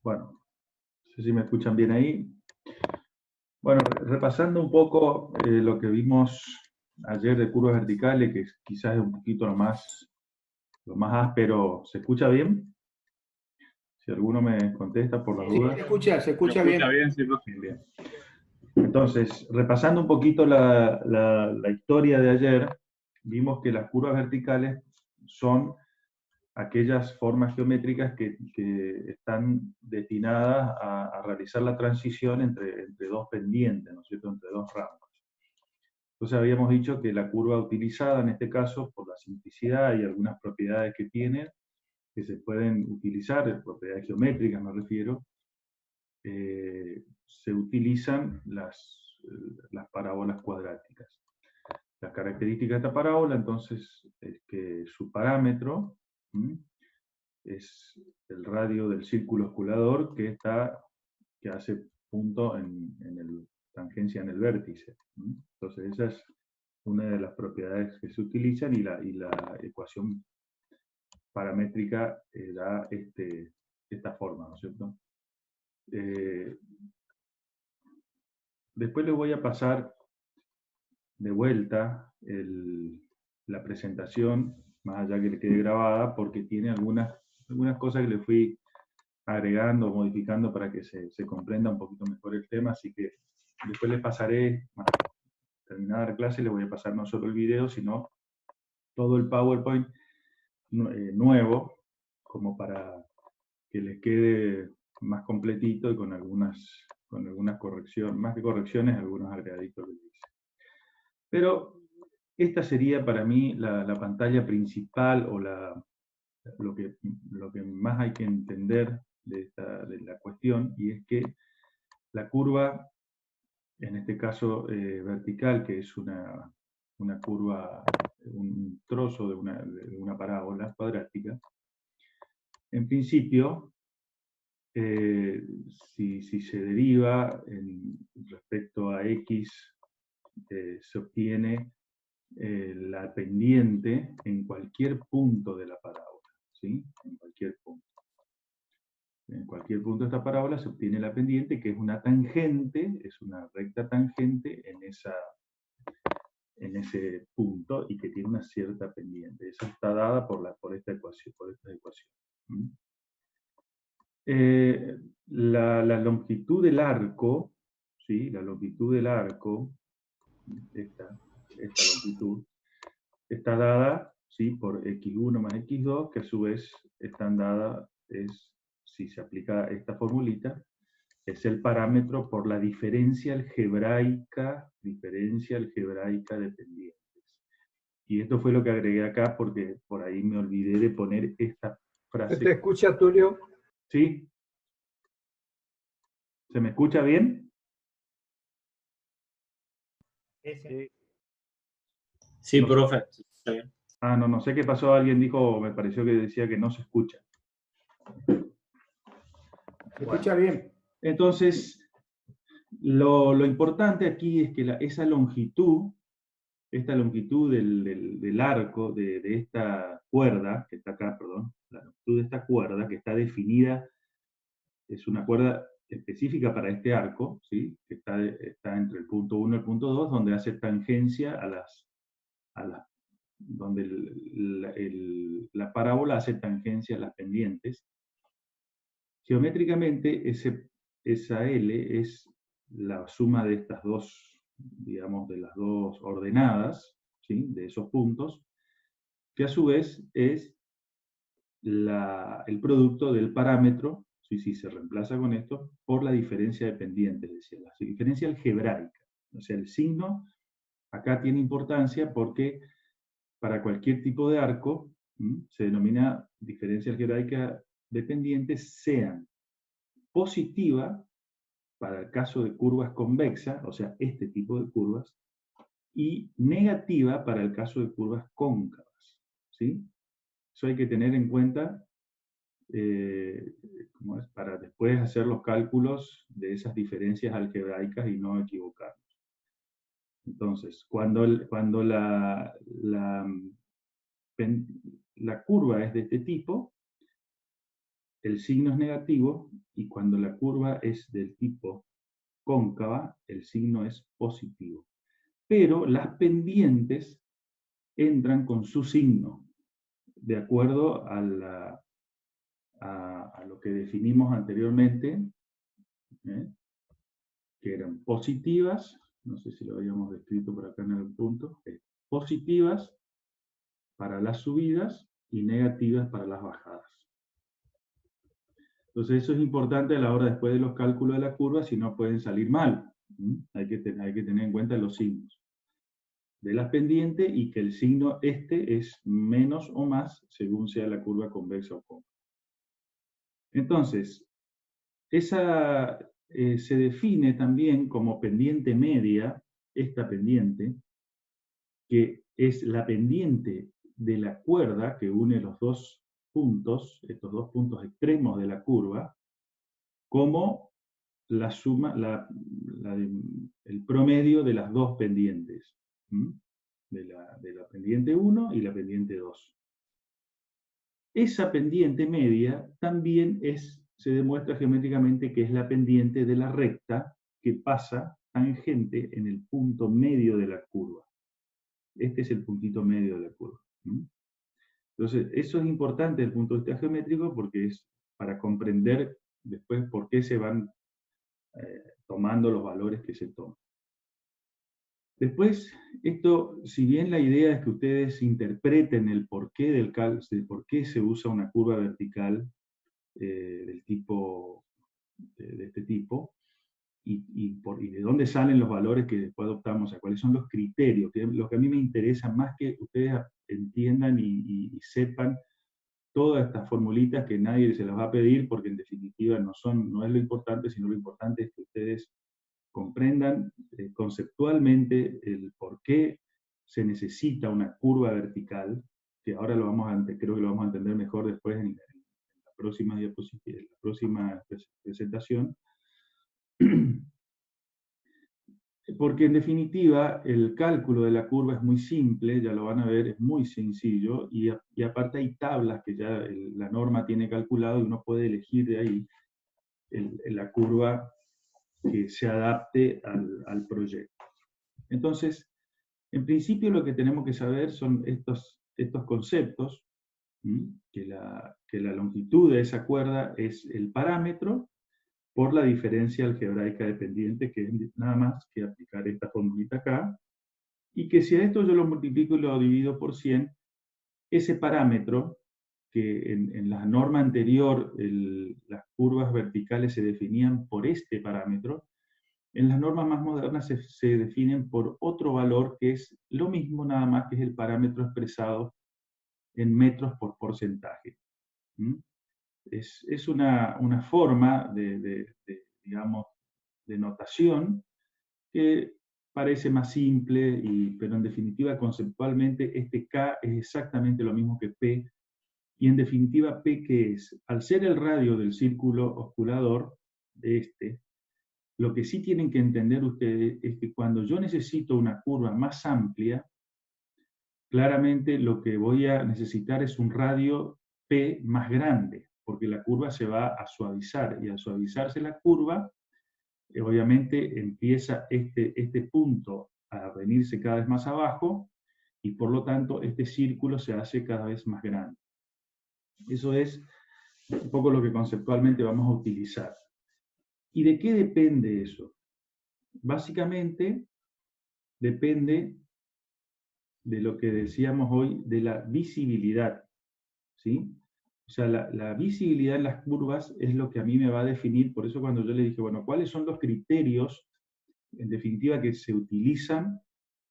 Bueno, no sé si me escuchan bien ahí. Bueno, repasando un poco lo que vimos ayer de curvas verticales, que quizás es un poquito lo más áspero. ¿Se escucha bien? Si alguno me contesta por las Sí, dudas. se ¿Se escucha escucha bien. bien, sí, profe? Bien, bien. Entonces, repasando un poquito la historia de ayer, vimos que las curvas verticales son aquellas formas geométricas que están destinadas a realizar la transición entre dos pendientes, ¿no es cierto?, entre dos ramos. Entonces habíamos dicho que la curva utilizada, en este caso, por la simplicidad y algunas propiedades que tiene, que se pueden utilizar, propiedades geométricas me refiero, se utilizan las parábolas cuadráticas. Las características de esta parábola, entonces, es que su parámetro es el radio del círculo osculador que hace punto en el tangencia en el vértice. Entonces, esa es una de las propiedades que se utilizan y la ecuación paramétrica da esta forma, ¿no es cierto? Eh, Después les voy a pasar de vuelta la presentación, más allá que le quede grabada, porque tiene algunas cosas que le fui agregando, modificando para que se comprenda un poquito mejor el tema, así que después les pasaré, terminada la clase, les voy a pasar no solo el video, sino todo el PowerPoint nuevo, como para que les quede más completito y con algunas correcciones, más que correcciones, algunos agregaditos que hice. Pero esta sería para mí la pantalla principal o lo que más hay que entender de la cuestión, y es que la curva, en este caso vertical, que es una curva, un trozo de una parábola cuadrática, en principio, eh, si se deriva respecto a x, se obtiene la pendiente en cualquier punto de la parábola, ¿sí? En cualquier punto. En cualquier punto de esta parábola se obtiene la pendiente, que es una tangente, es una recta tangente en ese punto y que tiene una cierta pendiente. Esa está dada por esta ecuación. ¿Mm? La longitud del arco, ¿sí? La longitud del arco, esta longitud, está dada, ¿sí?, por x1 más x2, que a su vez están dadas, si se aplica esta formulita, es el parámetro por la diferencia algebraica de pendientes. Y esto fue lo que agregué acá porque por ahí me olvidé de poner esta ¿Se frase. te escucha, Tulio? ¿Sí? ¿Se me escucha bien? Sí, No, profe. Está bien. no sé qué pasó. Alguien dijo, me pareció que decía que no se escucha. Se Bueno, escucha bien. entonces, lo importante aquí es que esta longitud del arco, de esta cuerda, que está acá, perdón, la longitud de esta cuerda, que está definida, es una cuerda específica para este arco, ¿sí?, que está entre el punto 1 y el punto 2, donde hace tangencia donde la parábola hace tangencia a las pendientes. Geométricamente, esa L es la suma de estas dos, digamos, de las dos ordenadas, ¿sí?, de esos puntos, que a su vez es el producto del parámetro, si se reemplaza con esto, por la diferencia de pendientes, decía, la diferencia algebraica. O sea, el signo acá tiene importancia porque para cualquier tipo de arco se denomina diferencia algebraica de pendientes, sean positiva para el caso de curvas convexas, o sea, este tipo de curvas, y negativa para el caso de curvas cóncavas, ¿sí? Eso hay que tener en cuenta para después hacer los cálculos de esas diferencias algebraicas y no equivocarnos. Entonces, cuando la curva es de este tipo, el signo es negativo, y cuando la curva es del tipo cóncava, el signo es positivo. Pero las pendientes entran con su signo, de acuerdo a lo que definimos anteriormente, que eran positivas, no sé si lo habíamos descrito por acá en el punto, positivas para las subidas y negativas para las bajadas. Entonces eso es importante a la hora después de los cálculos de la curva, si no pueden salir mal. Hay que tener en cuenta los signos de las pendientes y que el signo es menos o más según sea la curva convexa o cóncava. Entonces, esa se define también como pendiente media, esta pendiente, que es la pendiente de la cuerda que une los dos puntos, estos dos puntos extremos de la curva, como la suma, el promedio de las dos pendientes, de la pendiente 1 y la pendiente 2. Esa pendiente media también se demuestra geométricamente que es la pendiente de la recta que pasa tangente en el punto medio de la curva. Este es el puntito medio de la curva. Entonces, eso es importante desde el punto de vista geométrico porque es para comprender después por qué se van tomando los valores que se toman. Después, esto, si bien la idea es que ustedes interpreten el porqué del cálculo, por qué se usa una curva vertical del tipo, de este tipo, y de dónde salen los valores que después adoptamos, cuáles son los criterios, que es lo que a mí me interesa más que ustedes entiendan y sepan todas estas formulitas que nadie se las va a pedir, porque en definitiva no es lo importante, sino lo importante es que ustedes comprendan conceptualmente el por qué se necesita una curva vertical, que ahora creo que lo vamos a entender mejor después en la próxima diapositiva, en la próxima presentación. Porque en definitiva el cálculo de la curva es muy simple, ya lo van a ver, es muy sencillo, y aparte hay tablas que ya la norma tiene calculado y uno puede elegir de ahí la curva que se adapte al proyecto. Entonces, en principio lo que tenemos que saber son estos conceptos, que la longitud de esa cuerda es el parámetro por la diferencia algebraica de pendiente, que es nada más que aplicar esta formulita acá, y que si a esto yo lo multiplico y lo divido por 100, ese parámetro, que en la norma anterior las curvas verticales se definían por este parámetro, en las normas más modernas se definen por otro valor que es lo mismo, nada más que es el parámetro expresado en metros por porcentaje. Es una forma digamos, de notación que parece más simple, pero en definitiva conceptualmente este K es exactamente lo mismo que P, y en definitiva P, ¿qué es? Al ser el radio del círculo osculador de lo que sí tienen que entender ustedes es que cuando yo necesito una curva más amplia, claramente lo que voy a necesitar es un radio P más grande, porque la curva se va a suavizar, y al suavizarse la curva, obviamente empieza este punto a venirse cada vez más abajo, y por lo tanto este círculo se hace cada vez más grande. Eso es un poco lo que conceptualmente vamos a utilizar. ¿Y de qué depende eso? Básicamente depende de lo que decíamos hoy, de la visibilidad, ¿sí? O sea, la visibilidad en las curvas es lo que a mí me va a definir. Por eso cuando yo le dije, bueno, ¿cuáles son los criterios, en definitiva, que se utilizan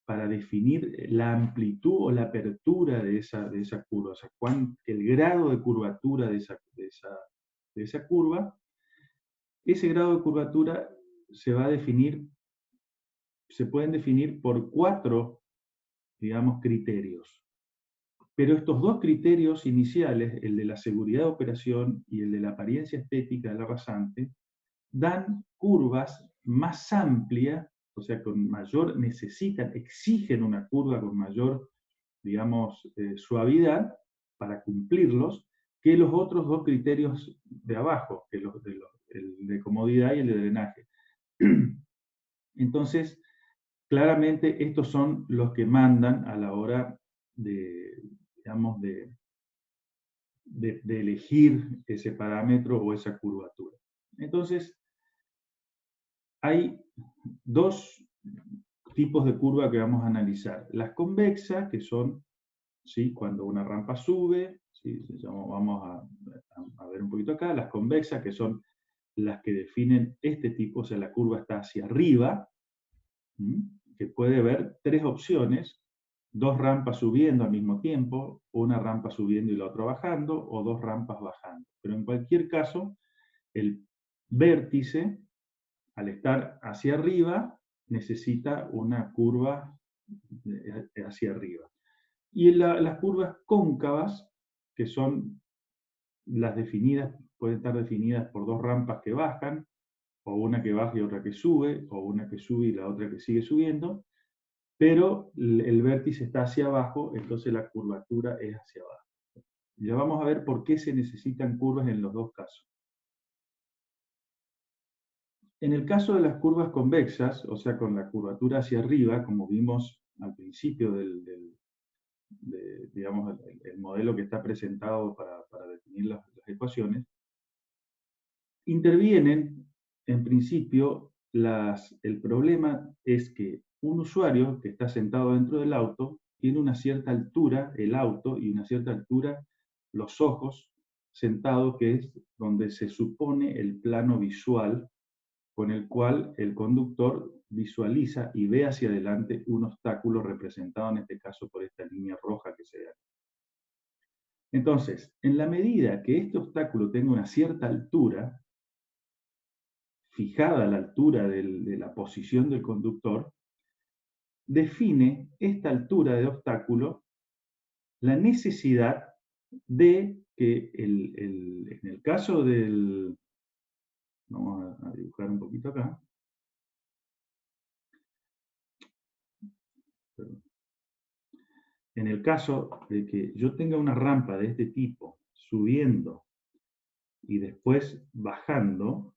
para definir la amplitud o la apertura de esa curva? O sea, el grado de curvatura de esa curva, ese grado de curvatura se pueden definir por 4, digamos, criterios. Pero estos dos criterios iniciales, el de la seguridad de operación y el de la apariencia estética de la rasante, dan curvas más amplias, o sea, exigen una curva con mayor, digamos, suavidad para cumplirlos, que los otros dos criterios de abajo, que el de comodidad y el de drenaje. Entonces, claramente estos son los que mandan a la hora de, digamos, de elegir ese parámetro o esa curvatura. Entonces, hay dos tipos de curva que vamos a analizar. Las convexas, que son, ¿sí?, cuando una rampa sube, ¿sí?, vamos a ver un poquito acá, las convexas, que son las que definen este tipo, o sea, la curva está hacia arriba, que puede ver tres opciones: dos rampas subiendo al mismo tiempo, una rampa subiendo y la otra bajando, o dos rampas bajando. Pero en cualquier caso, el vértice, al estar hacia arriba, necesita una curva hacia arriba. Y las curvas cóncavas, que son las definidas, pueden estar definidas por dos rampas que bajan, o una que baja y otra que sube, o una que sube y la otra que sigue subiendo, pero el vértice está hacia abajo, entonces la curvatura es hacia abajo. Ya vamos a ver por qué se necesitan curvas en los dos casos. En el caso de las curvas convexas, o sea, con la curvatura hacia arriba, como vimos al principio digamos, el modelo que está presentado para definir las ecuaciones, intervienen, en principio, el problema es que un usuario que está sentado dentro del auto tiene una cierta altura, el auto, y una cierta altura los ojos, sentado, que es donde se supone el plano visual con el cual el conductor visualiza y ve hacia adelante un obstáculo representado en este caso por esta línea roja que se ve aquí. Entonces, en la medida que este obstáculo tenga una cierta altura, fijada la altura de la posición del conductor, define esta altura de obstáculo la necesidad de que en el caso del... Vamos a dibujar un poquito acá. Perdón. En el caso de que yo tenga una rampa de este tipo subiendo y después bajando,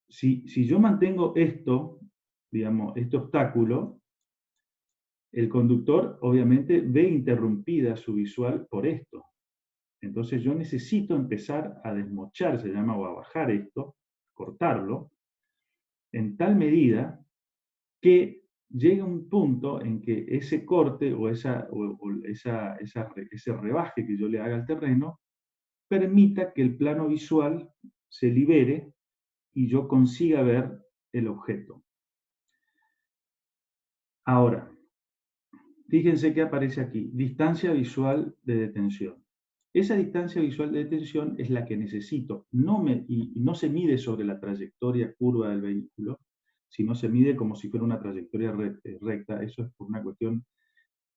si yo mantengo esto, digamos, este obstáculo, el conductor obviamente ve interrumpida su visual por esto. Entonces yo necesito empezar a desmochar, se llama, o a bajar esto, cortarlo, en tal medida que llegue un punto en que ese corte o ese rebaje que yo le haga al terreno permita que el plano visual se libere y yo consiga ver el objeto. Ahora, fíjense que aparece aquí, distancia visual de detención. Esa distancia visual de detención es la que necesito, y no se mide sobre la trayectoria curva del vehículo, sino se mide como si fuera una trayectoria recta. Eso es por una cuestión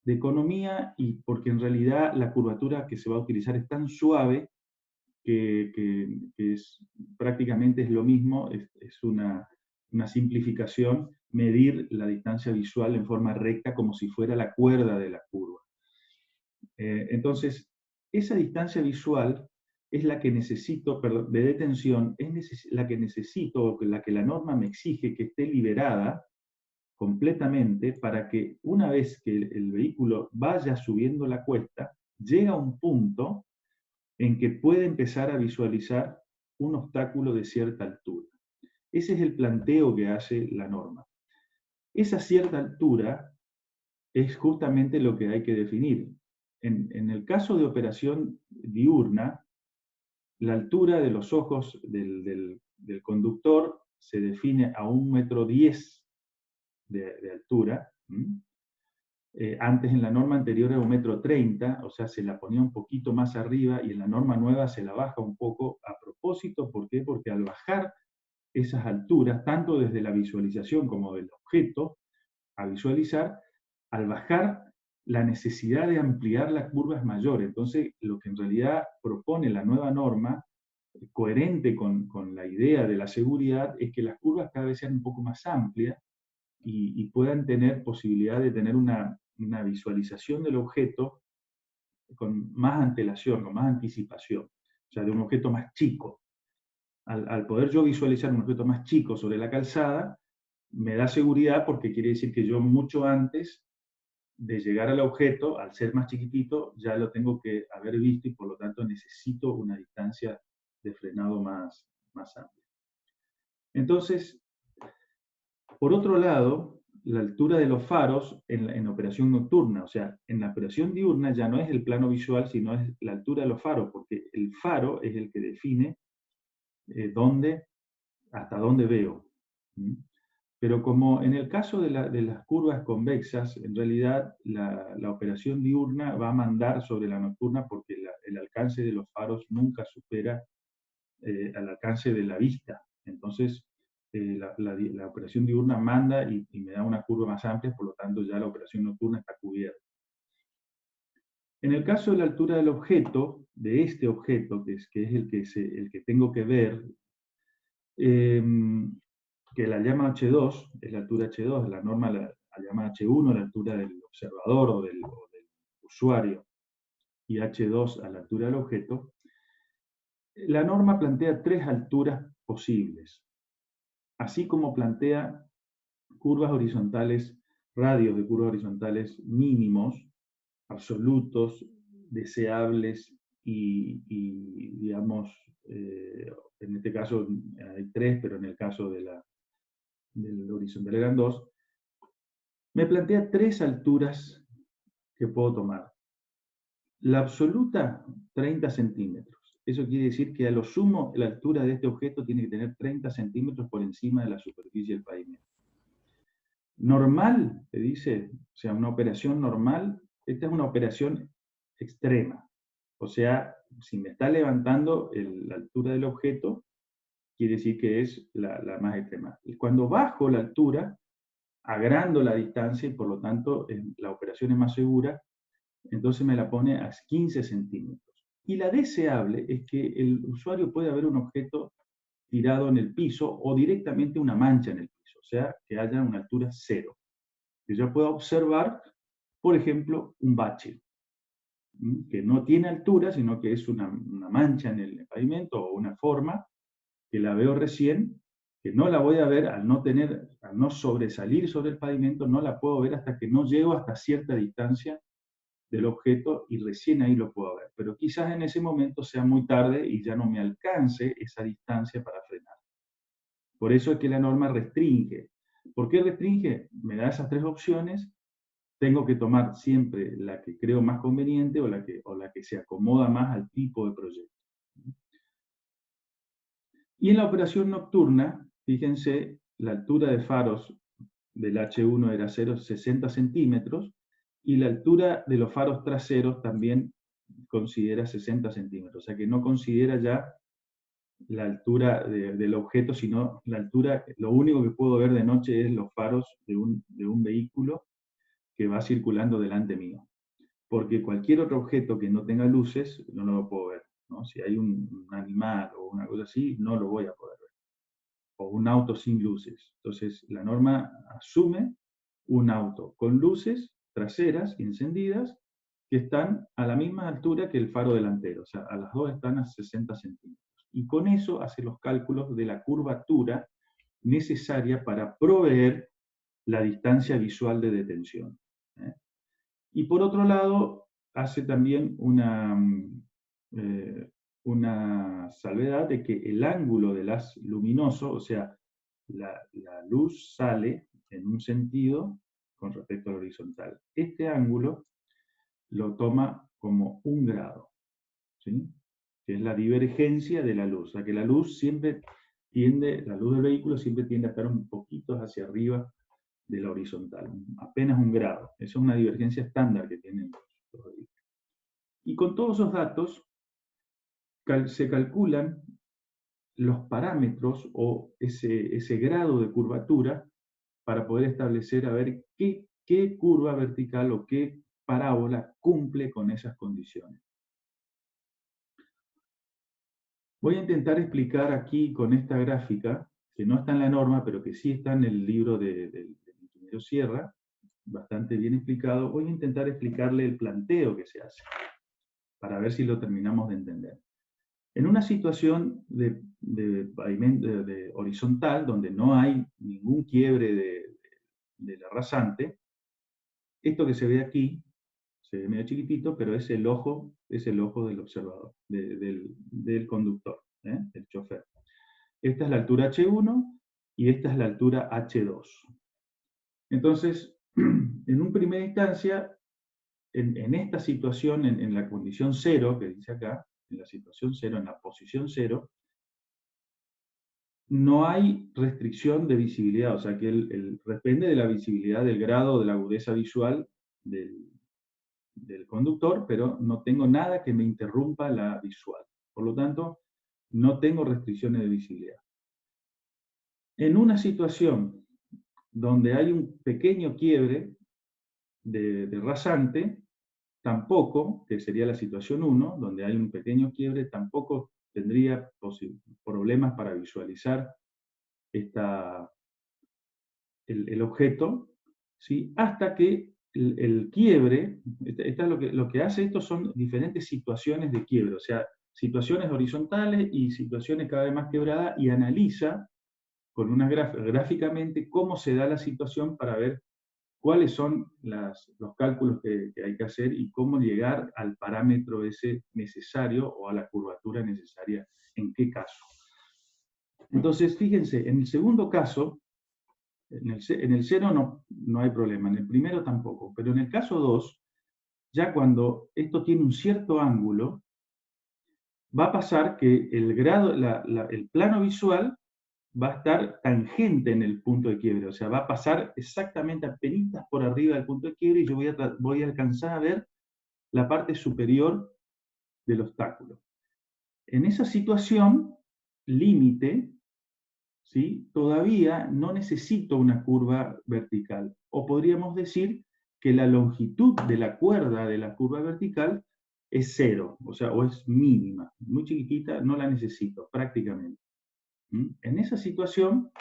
de economía y porque en realidad la curvatura que se va a utilizar es tan suave que prácticamente es lo mismo, es una simplificación medir la distancia visual en forma recta como si fuera la cuerda de la curva. Entonces, esa distancia visual es la que necesito, perdón, de detención, es la que necesito, o la que la norma me exige que esté liberada completamente para que una vez que el vehículo vaya subiendo la cuesta, llega a un punto en que puede empezar a visualizar un obstáculo de cierta altura. Ese es el planteo que hace la norma. Esa cierta altura es justamente lo que hay que definir. En el caso de operación diurna, la altura de los ojos del conductor se define a 1,10 m de altura. Antes en la norma anterior era 1,30 m, o sea, se la ponía un poquito más arriba, y en la norma nueva se la baja un poco a propósito. ¿Por qué? Porque al bajar esas alturas, tanto desde la visualización como del objeto a visualizar, al bajar la necesidad de ampliar la curva es mayor. Entonces, lo que en realidad propone la nueva norma, coherente con la idea de la seguridad, es que las curvas cada vez sean un poco más amplias y puedan tener posibilidad de tener una visualización del objeto con más antelación, con más anticipación, o sea, de un objeto más chico. Al poder yo visualizar un objeto más chico sobre la calzada, me da seguridad porque quiere decir que yo mucho antes de llegar al objeto, al ser más chiquitito, ya lo tengo que haber visto y por lo tanto necesito una distancia de frenado más amplia. Entonces, por otro lado, la altura de los faros en operación nocturna, o sea, en la operación diurna ya no es el plano visual, sino es la altura de los faros, porque el faro es el que define hasta dónde veo. Pero como en el caso de las curvas convexas, en realidad la operación diurna va a mandar sobre la nocturna porque el alcance de los faros nunca supera al alcance de la vista. Entonces, la operación diurna manda y me da una curva más amplia, por lo tanto ya la operación nocturna está cubierta. En el caso de la altura del objeto, de este objeto, que es el que tengo que ver, que la llama H2, es la altura H2, la norma la llama H1, la altura del observador o del usuario, y H2 a la altura del objeto, la norma plantea tres alturas posibles, así como plantea curvas horizontales, radios de curvas horizontales mínimos, absolutos, deseables y digamos, en este caso hay tres, pero en el caso del horizontal eran dos, me plantea tres alturas que puedo tomar. La absoluta, 30 centímetros. Eso quiere decir que a lo sumo la altura de este objeto tiene que tener 30 centímetros por encima de la superficie del pavimento. Normal, te dice, o sea, una operación normal, esta es una operación extrema. O sea, si me está levantando la altura del objeto, quiere decir que es la más extrema. Y cuando bajo la altura, agrando la distancia y por lo tanto la operación es más segura, entonces me la pone a 15 centímetros. Y la deseable es que el usuario pueda ver un objeto tirado en el piso o directamente una mancha en el piso, o sea, que haya una altura cero. Que yo pueda observar, por ejemplo, un bache, que no tiene altura, sino que es una mancha en el pavimento o una forma que la veo recién, que no la voy a ver al no sobresalir sobre el pavimento, no la puedo ver hasta que no llego hasta cierta distancia del objeto y recién ahí lo puedo ver. Pero quizás en ese momento sea muy tarde y ya no me alcance esa distancia para frenar. Por eso es que la norma restringe. ¿Por qué restringe? Me da esas tres opciones. Tengo que tomar siempre la que creo más conveniente o la que se acomoda más al tipo de proyecto. Y en la operación nocturna, fíjense, la altura de faros del H1 era 60 centímetros y la altura de los faros traseros también considera 60 centímetros. O sea que no considera ya la altura del objeto, sino la altura, lo único que puedo ver de noche es los faros de un vehículo que va circulando delante mío. Porque cualquier otro objeto que no tenga luces, no lo puedo ver, ¿no? Si hay un animal o una cosa así, no lo voy a poder ver. O un auto sin luces. Entonces, la norma asume un auto con luces traseras encendidas que están a la misma altura que el faro delantero. O sea, a las dos están a 60 centímetros. Y con eso hace los cálculos de la curvatura necesaria para proveer la distancia visual de detención. Y por otro lado, hace también una salvedad de que el ángulo del haz luminoso, o sea, la luz sale en un sentido con respecto al horizontal. Este ángulo lo toma como 1 grado, ¿sí? Que es la divergencia de la luz. O sea, que la luz la luz del vehículo siempre tiende a estar un poquito hacia arriba de la horizontal, apenas 1 grado. Esa es una divergencia estándar que tienen los vehículos. Y con todos esos datos se calculan los parámetros o ese grado de curvatura para poder establecer a ver qué curva vertical o qué parábola cumple con esas condiciones. Voy a intentar explicar aquí con esta gráfica, que no está en la norma, pero que sí está en el libro del ingeniero Sierra, bastante bien explicado. Voy a intentar explicarle el planteo que se hace. para ver si lo terminamos de entender. En una situación de horizontal, donde no hay ningún quiebre de la rasante, esto que se ve aquí, se ve medio chiquitito, pero es el ojo del observador, del conductor, del chofer. Esta es la altura H1 y esta es la altura H2. Entonces, en una primera instancia, en esta situación, en la condición 0, que dice acá, en la situación 0, en la posición 0, no hay restricción de visibilidad, o sea que depende de la visibilidad, del grado de la agudeza visual del conductor, pero no tengo nada que me interrumpa la visual. Por lo tanto, no tengo restricciones de visibilidad. En una situación donde hay un pequeño quiebre de rasante, tampoco, que sería la situación 1, donde hay un pequeño quiebre, tampoco tendría problemas para visualizar el objeto, ¿sí? Hasta que el quiebre, lo que hace esto son diferentes situaciones de quiebre, o sea, situaciones horizontales y situaciones cada vez más quebradas, y analiza gráficamente cómo se da la situación para ver cuáles son los cálculos que hay que hacer y cómo llegar al parámetro ese necesario o a la curvatura necesaria, en qué caso. Entonces, fíjense, en el segundo caso, en el 0 no hay problema, en el primero tampoco, pero en el caso 2, ya cuando esto tiene un cierto ángulo, va a pasar que el plano visual va a estar tangente en el punto de quiebre, o sea, va a pasar exactamente apenas por arriba del punto de quiebre y yo voy a alcanzar a ver la parte superior del obstáculo. En esa situación, límite, ¿sí? Todavía no necesito una curva vertical, o podríamos decir que la longitud de la cuerda de la curva vertical es 0, o sea, o es mínima, muy chiquitita, no la necesito prácticamente. En esa situación,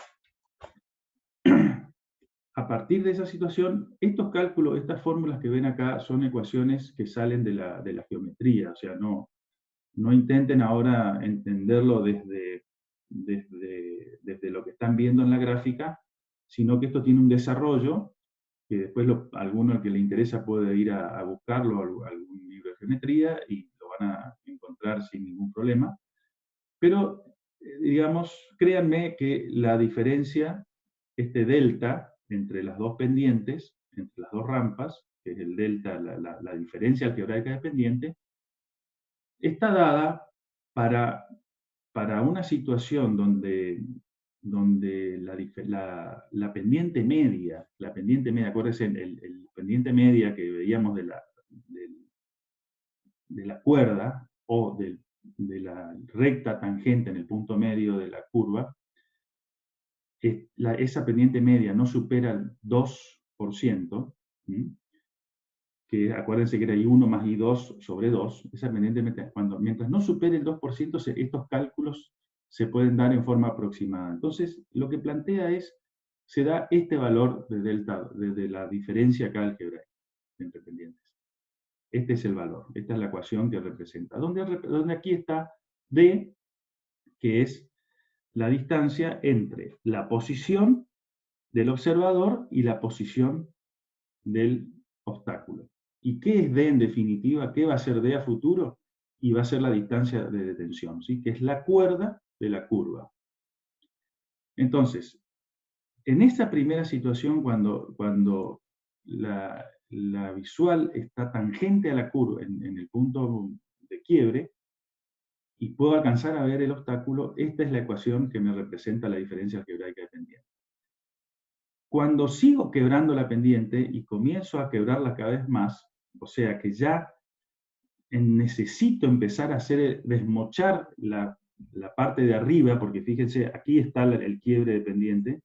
a partir de esa situación, estos cálculos, estas fórmulas que ven acá son ecuaciones que salen de la geometría, o sea, no intenten ahora entenderlo desde lo que están viendo en la gráfica, sino que esto tiene un desarrollo que después alguno al que le interesa puede ir a buscarlo, algún libro de geometría, y lo van a encontrar sin ningún problema. Pero, digamos, créanme que la diferencia, este delta entre las dos pendientes, entre las dos rampas, que es el delta, la diferencia algebraica de pendiente, está dada para una situación donde la pendiente media, acuérdense, el pendiente media que veíamos de la cuerda o de la recta tangente en el punto medio de la curva, esa pendiente media no supera el 2%, ¿sí? Que acuérdense que era I1 más I2 sobre 2, esa pendiente media, mientras no supere el 2%, estos cálculos se pueden dar en forma aproximada. Entonces, lo que plantea se da este valor de delta, de la diferencia acá algebraica entre pendientes. Este es el valor, esta es la ecuación que representa. Donde aquí está D, que es la distancia entre la posición del observador y la posición del obstáculo. ¿Y qué es D en definitiva? ¿Qué va a ser D a futuro? Y va a ser la distancia de detención, ¿sí? Que es la cuerda de la curva. Entonces, en esta primera situación, cuando la visual está tangente a la curva, en el punto de quiebre, y puedo alcanzar a ver el obstáculo, esta es la ecuación que me representa la diferencia algebraica de pendiente. Cuando sigo quebrando la pendiente y comienzo a quebrarla cada vez más, o sea que ya necesito empezar a desmochar la parte de arriba, porque fíjense, aquí está el quiebre de pendiente.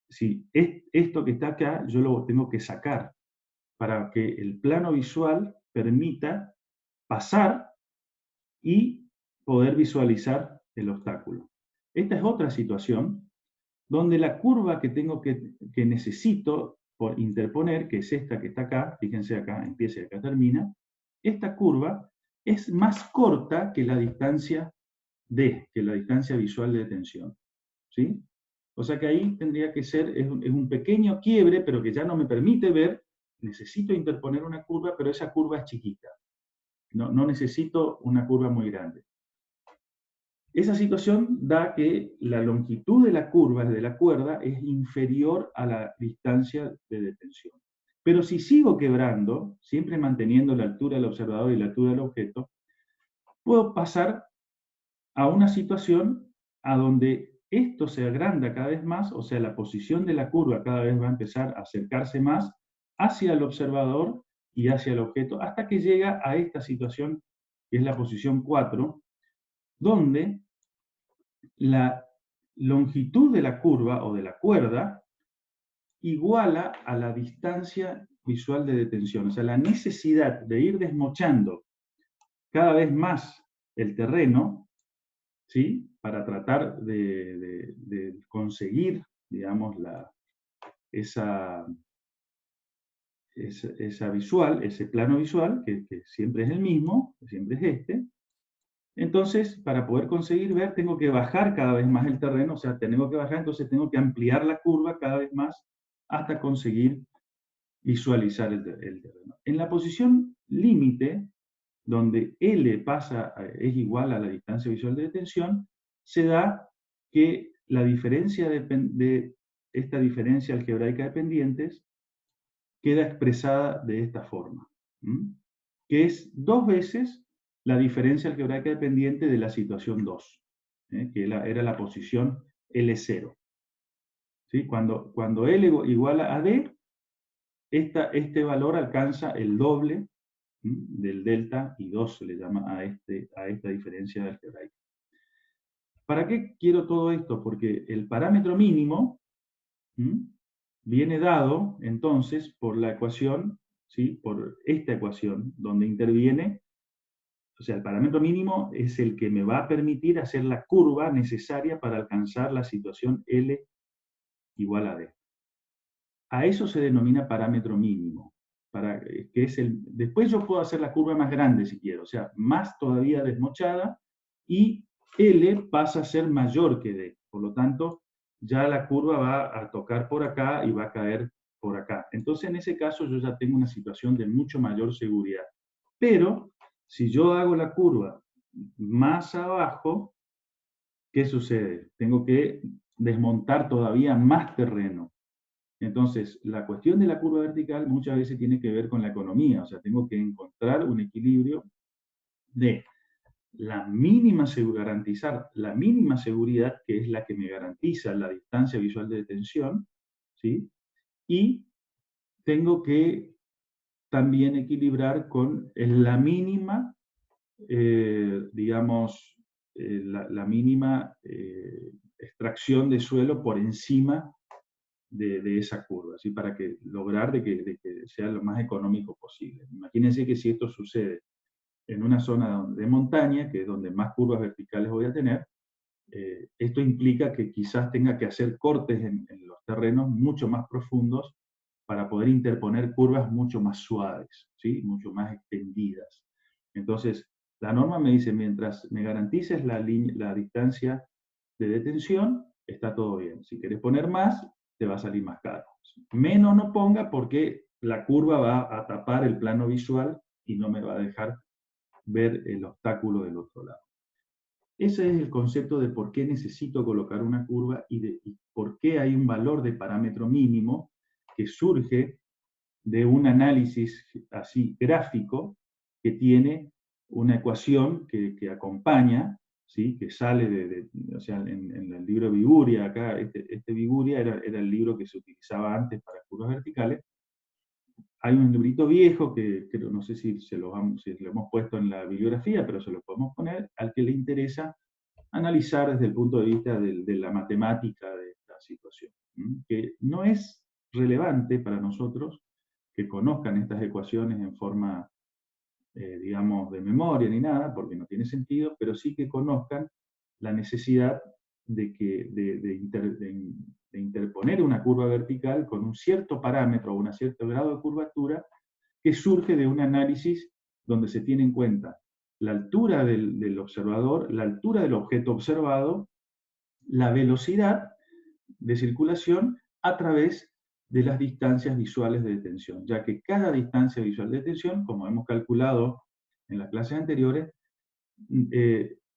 Si esto que está acá, yo lo tengo que sacar para que el plano visual permita pasar y poder visualizar el obstáculo. Esta es otra situación donde la curva que necesito por interponer, que es esta que está acá, fíjense acá, empieza y acá termina, esta curva es más corta que la distancia D, que la distancia visual de detención. ¿Sí? O sea que ahí tendría que ser, es un pequeño quiebre, pero que ya no me permite ver, necesito interponer una curva, pero esa curva es chiquita. No necesito una curva muy grande. Esa situación da que la longitud de la curva de la cuerda es inferior a la distancia de detención. Pero si sigo quebrando, siempre manteniendo la altura del observador y la altura del objeto, puedo pasar a una situación a donde esto se agranda cada vez más, o sea, la posición de la curva cada vez va a empezar a acercarse más hacia el observador y hacia el objeto, hasta que llega a esta situación, que es la posición 4, donde la longitud de la curva o de la cuerda iguala a la distancia visual de detención. O sea, la necesidad de ir desmochando cada vez más el terreno, ¿sí? Para tratar de conseguir, digamos, esa visual, ese plano visual, que siempre es el mismo, que siempre es este. Entonces, para poder conseguir ver, tengo que bajar cada vez más el terreno, o sea, tengo que bajar, entonces tengo que ampliar la curva cada vez más hasta conseguir visualizar el terreno. En la posición límite, donde L es igual a la distancia visual de detención, se da que la diferencia de esta diferencia algebraica de pendientes queda expresada de esta forma, que es 2 veces la diferencia algebraica de pendiente de la situación 2, que era la posición L0. ¿Sí? Cuando L iguala a D, este valor alcanza el doble del delta y 2 se le llama a esta diferencia algebraica. ¿Para qué quiero todo esto? Porque el parámetro mínimo viene dado entonces por la ecuación, ¿sí? Por esta ecuación, donde interviene, o sea, el parámetro mínimo es el que me va a permitir hacer la curva necesaria para alcanzar la situación L igual a D. A eso se denomina parámetro mínimo. Después yo puedo hacer la curva más grande si quiero, o sea, más todavía desmochada, y L pasa a ser mayor que D. Por lo tanto, ya la curva va a tocar por acá y va a caer por acá. Entonces, en ese caso, yo ya tengo una situación de mucho mayor seguridad. Pero, si yo hago la curva más abajo, ¿qué sucede? Tengo que desmontar todavía más terreno. Entonces, la cuestión de la curva vertical muchas veces tiene que ver con la economía, o sea, tengo que encontrar un equilibrio de garantizar la mínima seguridad, que es la que me garantiza la distancia visual de detención, ¿sí? Y tengo que también equilibrar con la mínima, digamos, la mínima extracción de suelo por encima de esa curva, ¿sí? Para lograr de que sea lo más económico posible. Imagínense que si esto sucede en una zona de montaña, que es donde más curvas verticales voy a tener, esto implica que quizás tenga que hacer cortes en los terrenos mucho más profundos para poder interponer curvas mucho más suaves, ¿sí? Mucho más extendidas. Entonces, la norma me dice, mientras me garantices la distancia de detención, está todo bien. Si quieres poner más, te va a salir más caro. Menos no ponga porque la curva va a tapar el plano visual y no me va a dejar ver el obstáculo del otro lado. Ese es el concepto de por qué necesito colocar una curva y por qué hay un valor de parámetro mínimo que surge de un análisis así gráfico que tiene una ecuación que acompaña, ¿sí? Que sale o sea, en el libro Viguria, acá este Viguria era el libro que se utilizaba antes para curvas verticales. Hay un librito viejo que no sé si lo hemos puesto en la bibliografía, pero se lo podemos poner al que le interesa analizar desde el punto de vista de la matemática de esta situación, que no es relevante para nosotros que conozcan estas ecuaciones en forma, digamos, de memoria ni nada, porque no tiene sentido, pero sí que conozcan la necesidad de interponer una curva vertical con un cierto parámetro o un cierto grado de curvatura que surge de un análisis donde se tiene en cuenta la altura del observador, la altura del objeto observado, la velocidad de circulación a través de las distancias visuales de detención, ya que cada distancia visual de detención, como hemos calculado en las clases anteriores,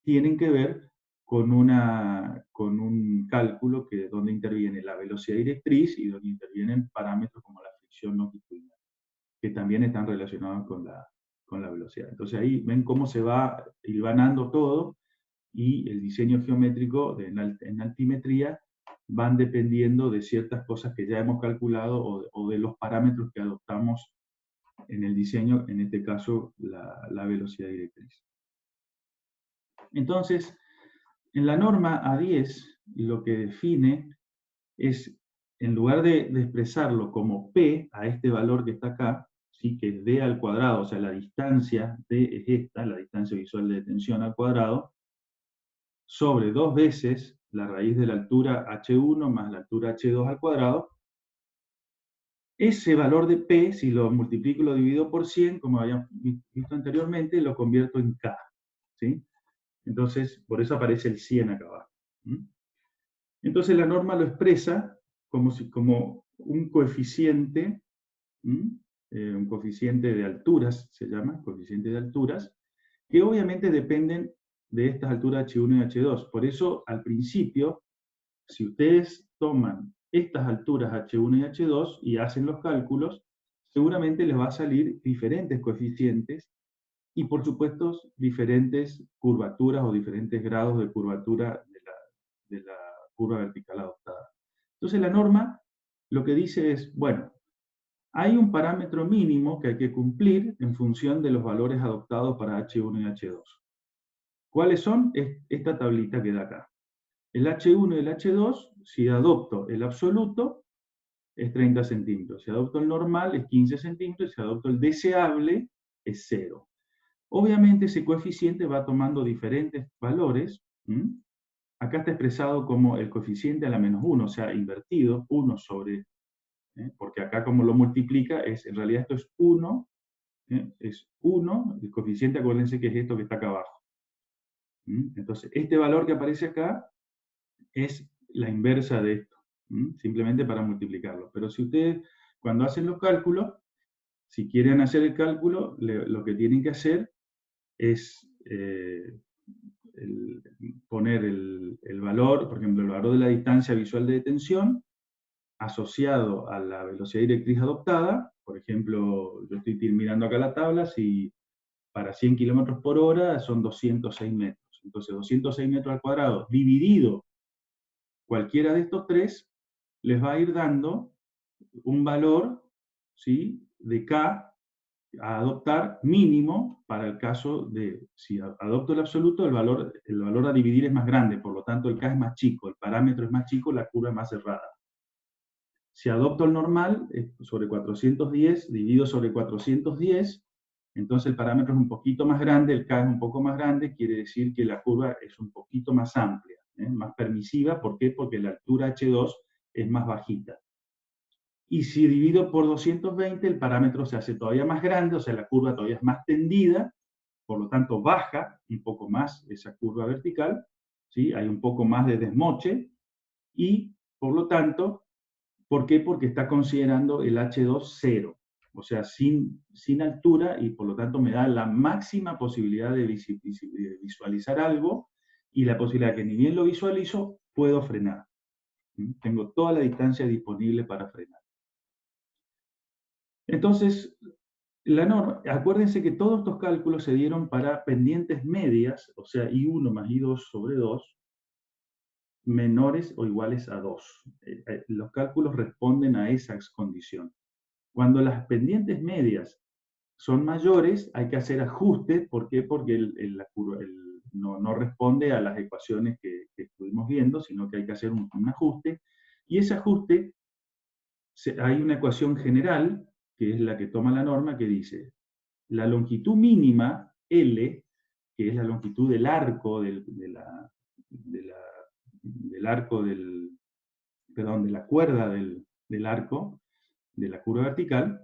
tienen que ver con un cálculo donde interviene la velocidad directriz y donde intervienen parámetros como la fricción longitudinal, que también están relacionados con la velocidad. Entonces ahí ven cómo se va hilvanando todo, y el diseño geométrico en altimetría van dependiendo de ciertas cosas que ya hemos calculado o de los parámetros que adoptamos en el diseño, en este caso la velocidad directriz. Entonces, en la norma A10 lo que define es, en lugar de expresarlo como P, a este valor que está acá, ¿sí? Que es D al cuadrado, o sea, la distancia D es esta, la distancia visual de detención al cuadrado, sobre 2 veces la raíz de la altura h1 más la altura h2 al cuadrado. Ese valor de P, si lo multiplico y lo divido por 100, como habíamos visto anteriormente, lo convierto en K, ¿sí? Entonces, por eso aparece el 100 acá abajo. Entonces la norma lo expresa como un coeficiente, un coeficiente de alturas, se llama, coeficiente de alturas, que obviamente dependen de estas alturas H1 y H2. Por eso, al principio, si ustedes toman estas alturas H1 y H2 y hacen los cálculos, seguramente les va a salir diferentes coeficientes y, por supuesto, diferentes curvaturas o diferentes grados de curvatura de la curva vertical adoptada. Entonces la norma lo que dice es, bueno, hay un parámetro mínimo que hay que cumplir en función de los valores adoptados para H1 y H2. ¿Cuáles son? Esta tablita que da acá. El H1 y el H2, si adopto el absoluto, es 30 centímetros. Si adopto el normal, es 15 centímetros. Si adopto el deseable, es 0. Obviamente ese coeficiente va tomando diferentes valores. Acá está expresado como el coeficiente a la menos 1, o sea, invertido, 1 sobre, porque acá como lo multiplica, en realidad esto es 1, es 1, el coeficiente, acuérdense que es esto que está acá abajo. Entonces, este valor que aparece acá es la inversa de esto, simplemente para multiplicarlo. Pero si ustedes, cuando hacen los cálculos, si quieren hacer el cálculo, lo que tienen que hacer es poner el valor, por ejemplo, el valor de la distancia visual de detención asociado a la velocidad directriz adoptada. Por ejemplo, yo estoy mirando acá la tabla, si para 100 km por hora son 206 metros. Entonces, 206 metros al cuadrado dividido cualquiera de estos tres, les va a ir dando un valor, ¿sí?, de K a adoptar mínimo para el caso de, si adopto el absoluto, el valor a dividir es más grande, por lo tanto el K es más chico, el parámetro es más chico, la curva es más cerrada. Si adopto el normal, sobre 410, divido sobre 410, entonces el parámetro es un poquito más grande, el K es un poco más grande, quiere decir que la curva es un poquito más amplia, más permisiva. ¿Por qué? Porque la altura H2 es más bajita. Y si divido por 220, el parámetro se hace todavía más grande, o sea, la curva todavía es más tendida, por lo tanto baja un poco más esa curva vertical, ¿sí? Hay un poco más de desmoche, y por lo tanto, ¿por qué? Porque está considerando el H2 0, o sea, sin altura, y por lo tanto me da la máxima posibilidad de visualizar algo, y la posibilidad que ni bien lo visualizo, puedo frenar. Tengo toda la distancia disponible para frenar. Entonces, la norma, acuérdense que todos estos cálculos se dieron para pendientes medias, o sea, I1 más I2 sobre 2, menores o iguales a 2. Los cálculos responden a esa condición. Cuando las pendientes medias son mayores, hay que hacer ajustes. ¿Por qué? Porque no responde a las ecuaciones que estuvimos viendo, sino que hay que hacer un ajuste. Y ese ajuste, hay una ecuación general, que es la que toma la norma, que dice, la longitud mínima, L, que es la longitud del arco, de la cuerda del arco, de la curva vertical,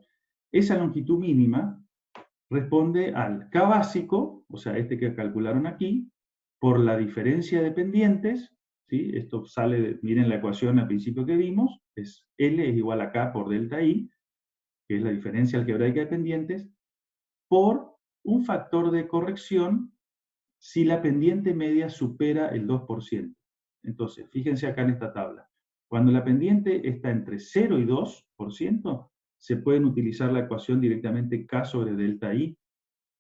esa longitud mínima responde al K básico, o sea, este que calcularon aquí, por la diferencia de pendientes, ¿sí? Esto sale, miren la ecuación al principio que vimos, es L es igual a K por delta I, que es la diferencia algebraica de pendientes, por un factor de corrección si la pendiente media supera el 2%. Entonces, fíjense acá en esta tabla. Cuando la pendiente está entre 0 y 2%, se pueden utilizar la ecuación directamente K sobre delta I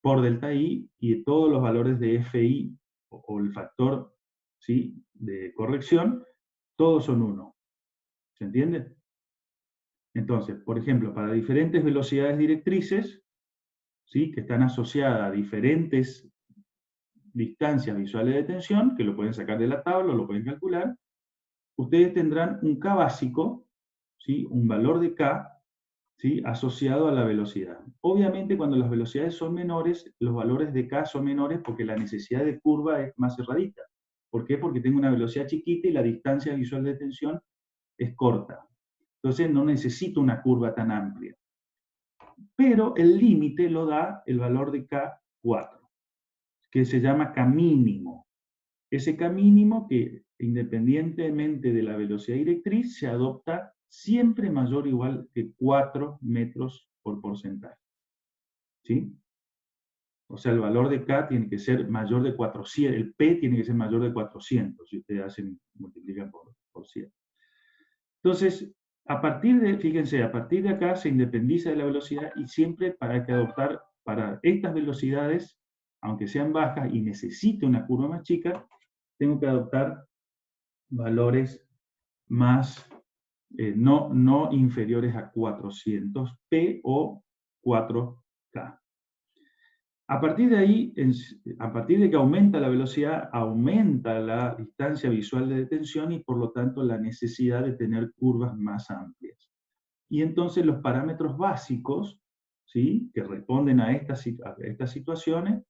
por delta I y todos los valores de FI o el factor, ¿sí?, de corrección, todos son 1. ¿Se entiende? Entonces, por ejemplo, para diferentes velocidades directrices, ¿sí?, que están asociadas a diferentes distancias visuales de tensión, que lo pueden sacar de la tabla o lo pueden calcular, ustedes tendrán un K básico, ¿sí?, un valor de K, ¿sí?, asociado a la velocidad. Obviamente cuando las velocidades son menores, los valores de K son menores porque la necesidad de curva es más cerradita. ¿Por qué? Porque tengo una velocidad chiquita y la distancia visual de tensión es corta. Entonces no necesito una curva tan amplia. Pero el límite lo da el valor de K4, que se llama K mínimo. Ese K mínimo que, independientemente de la velocidad directriz, se adopta siempre mayor o igual que 4 metros por porcentaje. ¿Sí? O sea, el valor de K tiene que ser mayor de 400, el P tiene que ser mayor de 400, si ustedes multiplican por 100. Entonces, a partir de, fíjense, a partir de acá se independiza de la velocidad y siempre para que adoptar, para estas velocidades, aunque sean bajas y necesite una curva más chica, tengo que adoptar valores más, no inferiores a 400 P o 4K. A partir de ahí, a partir de que aumenta la velocidad, aumenta la distancia visual de detención y por lo tanto la necesidad de tener curvas más amplias. Y entonces los parámetros básicos, ¿sí?, que responden a estas situaciones,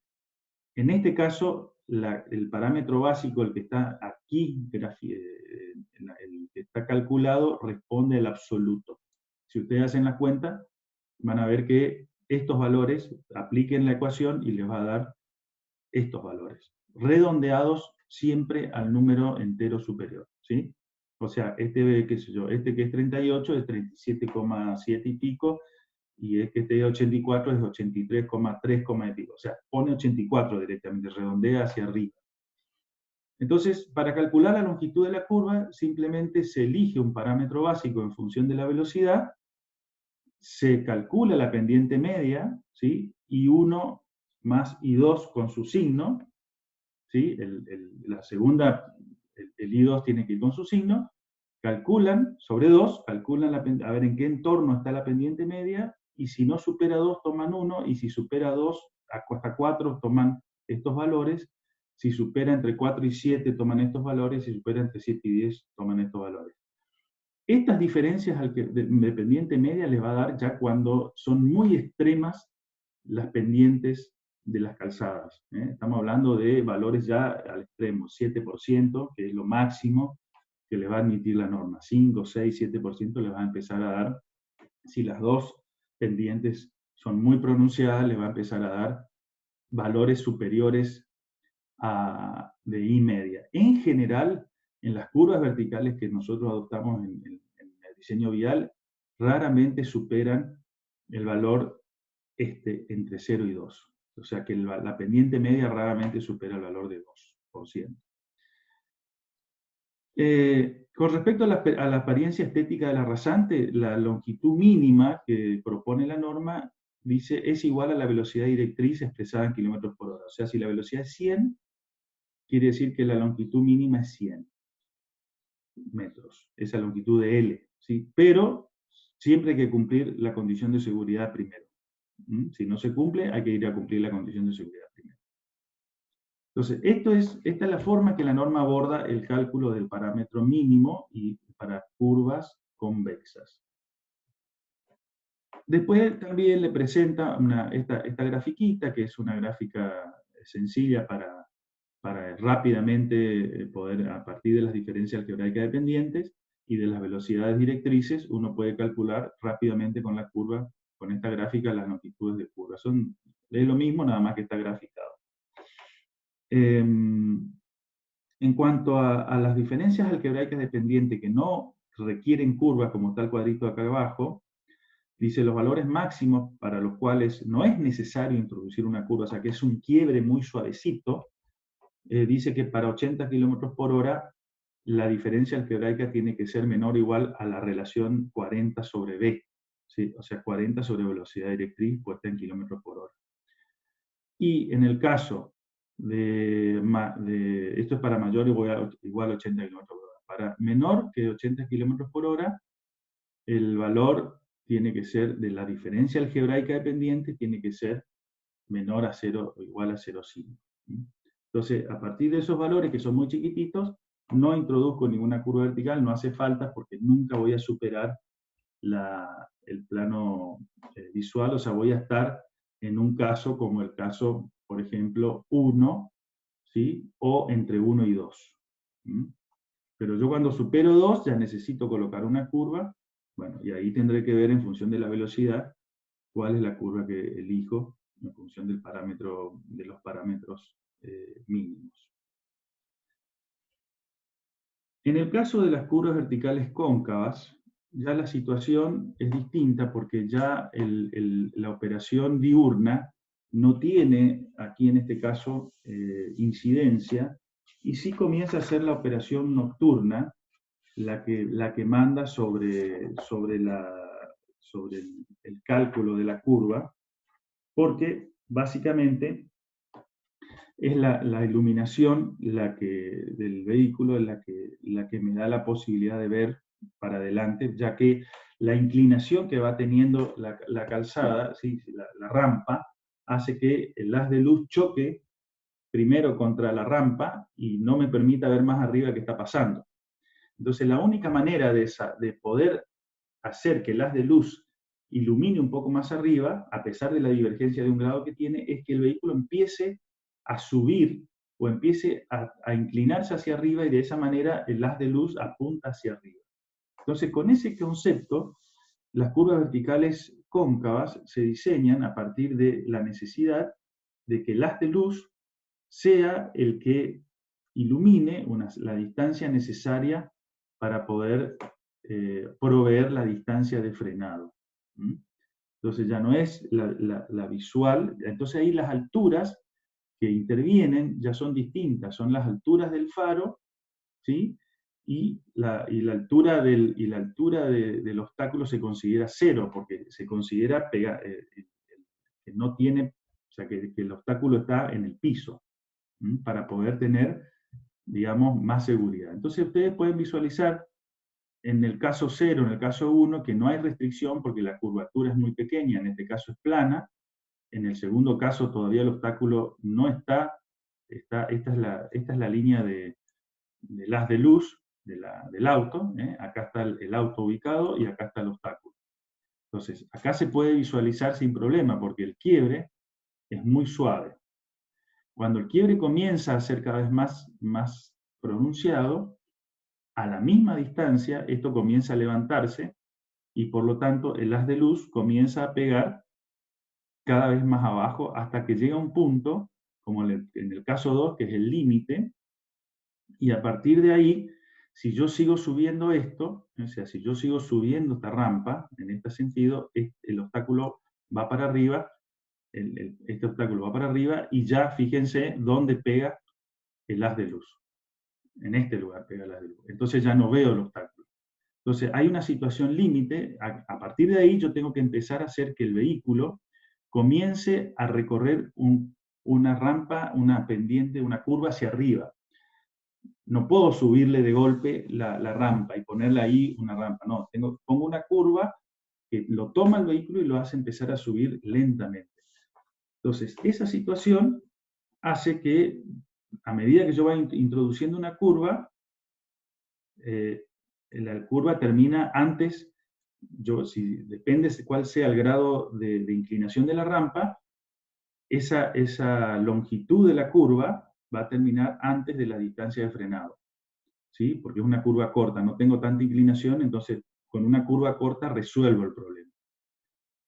en este caso el parámetro básico, el que está aquí, el que está calculado, responde al absoluto. Si ustedes hacen la cuenta, van a ver que estos valores, apliquen la ecuación y les va a dar estos valores, redondeados siempre al número entero superior, ¿sí? O sea, qué sé yo, este que es 38 es 37,7 y pico, y este de 84 es 83,3 y pico. O sea, pone 84 directamente, redondea hacia arriba. Entonces, para calcular la longitud de la curva, simplemente se elige un parámetro básico en función de la velocidad, se calcula la pendiente media, ¿sí?, y 1 más I2 con su signo, ¿sí?, la segunda, el I2 tiene que ir con su signo, calculan sobre 2, calculan a ver en qué entorno está la pendiente media, y si no supera 2 toman 1, y si supera 2 hasta 4 toman estos valores, si supera entre 4 y 7 toman estos valores, si supera entre 7 y 10 toman estos valores. Estas diferencias de pendiente media les va a dar ya cuando son muy extremas las pendientes de las calzadas. Estamos hablando de valores ya al extremo, 7%, que es lo máximo que le va a admitir la norma. 5, 6, 7% le va a empezar a dar, si las dos pendientes son muy pronunciadas, le va a empezar a dar valores superiores de I media. En general, en las curvas verticales que nosotros adoptamos en el diseño vial, raramente superan el valor entre 0 y 2. O sea que la pendiente media raramente supera el valor de 2%. Con respecto a la apariencia estética de la rasante, la longitud mínima que propone la norma dice es igual a la velocidad directriz expresada en kilómetros por hora. O sea, si la velocidad es 100, quiere decir que la longitud mínima es 100 metros, esa longitud de L, ¿sí? Pero siempre hay que cumplir la condición de seguridad primero. Si no se cumple, hay que ir a cumplir la condición de seguridad primero. Entonces, esta es la forma que la norma aborda el cálculo del parámetro mínimo y para curvas convexas. Después también le presenta esta grafiquita, que es una gráfica sencilla para rápidamente poder, a partir de las diferencias algebraicas dependientes y de las velocidades directrices, uno puede calcular rápidamente con la curva, con esta gráfica, las longitudes de curva. Son Es lo mismo, nada más que está graficado. En cuanto a las diferencias algebraicas dependientes que no requieren curvas, como está el cuadrito acá abajo, dice los valores máximos para los cuales no es necesario introducir una curva, o sea que es un quiebre muy suavecito, dice que para 80 km por hora la diferencia algebraica tiene que ser menor o igual a la relación 40 sobre B, ¿sí? O sea 40 sobre velocidad directriz puesta en kilómetros por hora. Y en el caso esto es para mayor o igual a 80 km por hora, para menor que 80 km por hora, el valor tiene que ser de la diferencia algebraica dependiente, tiene que ser menor a 0 o igual a 0,5. Entonces, a partir de esos valores que son muy chiquititos, no introduzco ninguna curva vertical, no hace falta porque nunca voy a superar el plano visual, o sea, voy a estar en un caso como el caso, por ejemplo, 1, ¿sí? O entre 1 y 2. Pero yo cuando supero 2 ya necesito colocar una curva, bueno, y ahí tendré que ver en función de la velocidad cuál es la curva que elijo en función del parámetro, de los parámetros mínimos. En el caso de las curvas verticales cóncavas, ya la situación es distinta porque ya la operación diurna no tiene, aquí en este caso, incidencia, y sí comienza a ser la operación nocturna la que manda sobre el cálculo de la curva, porque básicamente es la iluminación del vehículo la que me da la posibilidad de ver para adelante, ya que la inclinación que va teniendo la calzada, ¿sí? la rampa, hace que el haz de luz choque primero contra la rampa y no me permita ver más arriba qué está pasando. Entonces la única manera de poder hacer que el haz de luz ilumine un poco más arriba, a pesar de la divergencia de 1 grado que tiene, es que el vehículo empiece a subir o empiece a inclinarse hacia arriba y de esa manera el haz de luz apunta hacia arriba. Entonces, con ese concepto, las curvas verticales cóncavas se diseñan a partir de la necesidad de que el haz de luz sea el que ilumine la distancia necesaria para poder proveer la distancia de frenado. Entonces ya no es la visual, entonces ahí las alturas que intervienen ya son distintas, son las alturas del faro, ¿sí? Y la altura del obstáculo se considera 0, porque se considera que no tiene, o sea, que el obstáculo está en el piso, para poder tener, digamos, más seguridad. Entonces ustedes pueden visualizar en el caso 0, en el caso 1, que no hay restricción porque la curvatura es muy pequeña, en este caso es plana. En el segundo caso todavía el obstáculo no está, esta es la línea del haz de luz del auto, acá está el auto ubicado y acá está el obstáculo. Entonces, acá se puede visualizar sin problema porque el quiebre es muy suave. Cuando el quiebre comienza a ser cada vez más pronunciado, a la misma distancia esto comienza a levantarse y por lo tanto el haz de luz comienza a pegar cada vez más abajo hasta que llega a un punto, como en el caso 2, que es el límite, y a partir de ahí, si yo sigo subiendo esto, o sea, si yo sigo subiendo esta rampa, en este sentido, el obstáculo va para arriba, este obstáculo va para arriba, y ya fíjense dónde pega el haz de luz. En este lugar pega el haz de luz. Entonces ya no veo el obstáculo. Entonces hay una situación límite, a partir de ahí yo tengo que empezar a hacer que el vehículo comience a recorrer una rampa, una pendiente, una curva hacia arriba. No puedo subirle de golpe la rampa y ponerle ahí una rampa, no, pongo una curva que lo toma el vehículo y lo hace empezar a subir lentamente. Entonces, esa situación hace que, a medida que yo vaya introduciendo una curva, la curva termina antes, depende de cuál sea el grado de inclinación de la rampa, esa longitud de la curva va a terminar antes de la distancia de frenado, ¿sí? Porque es una curva corta, no tengo tanta inclinación, entonces con una curva corta resuelvo el problema.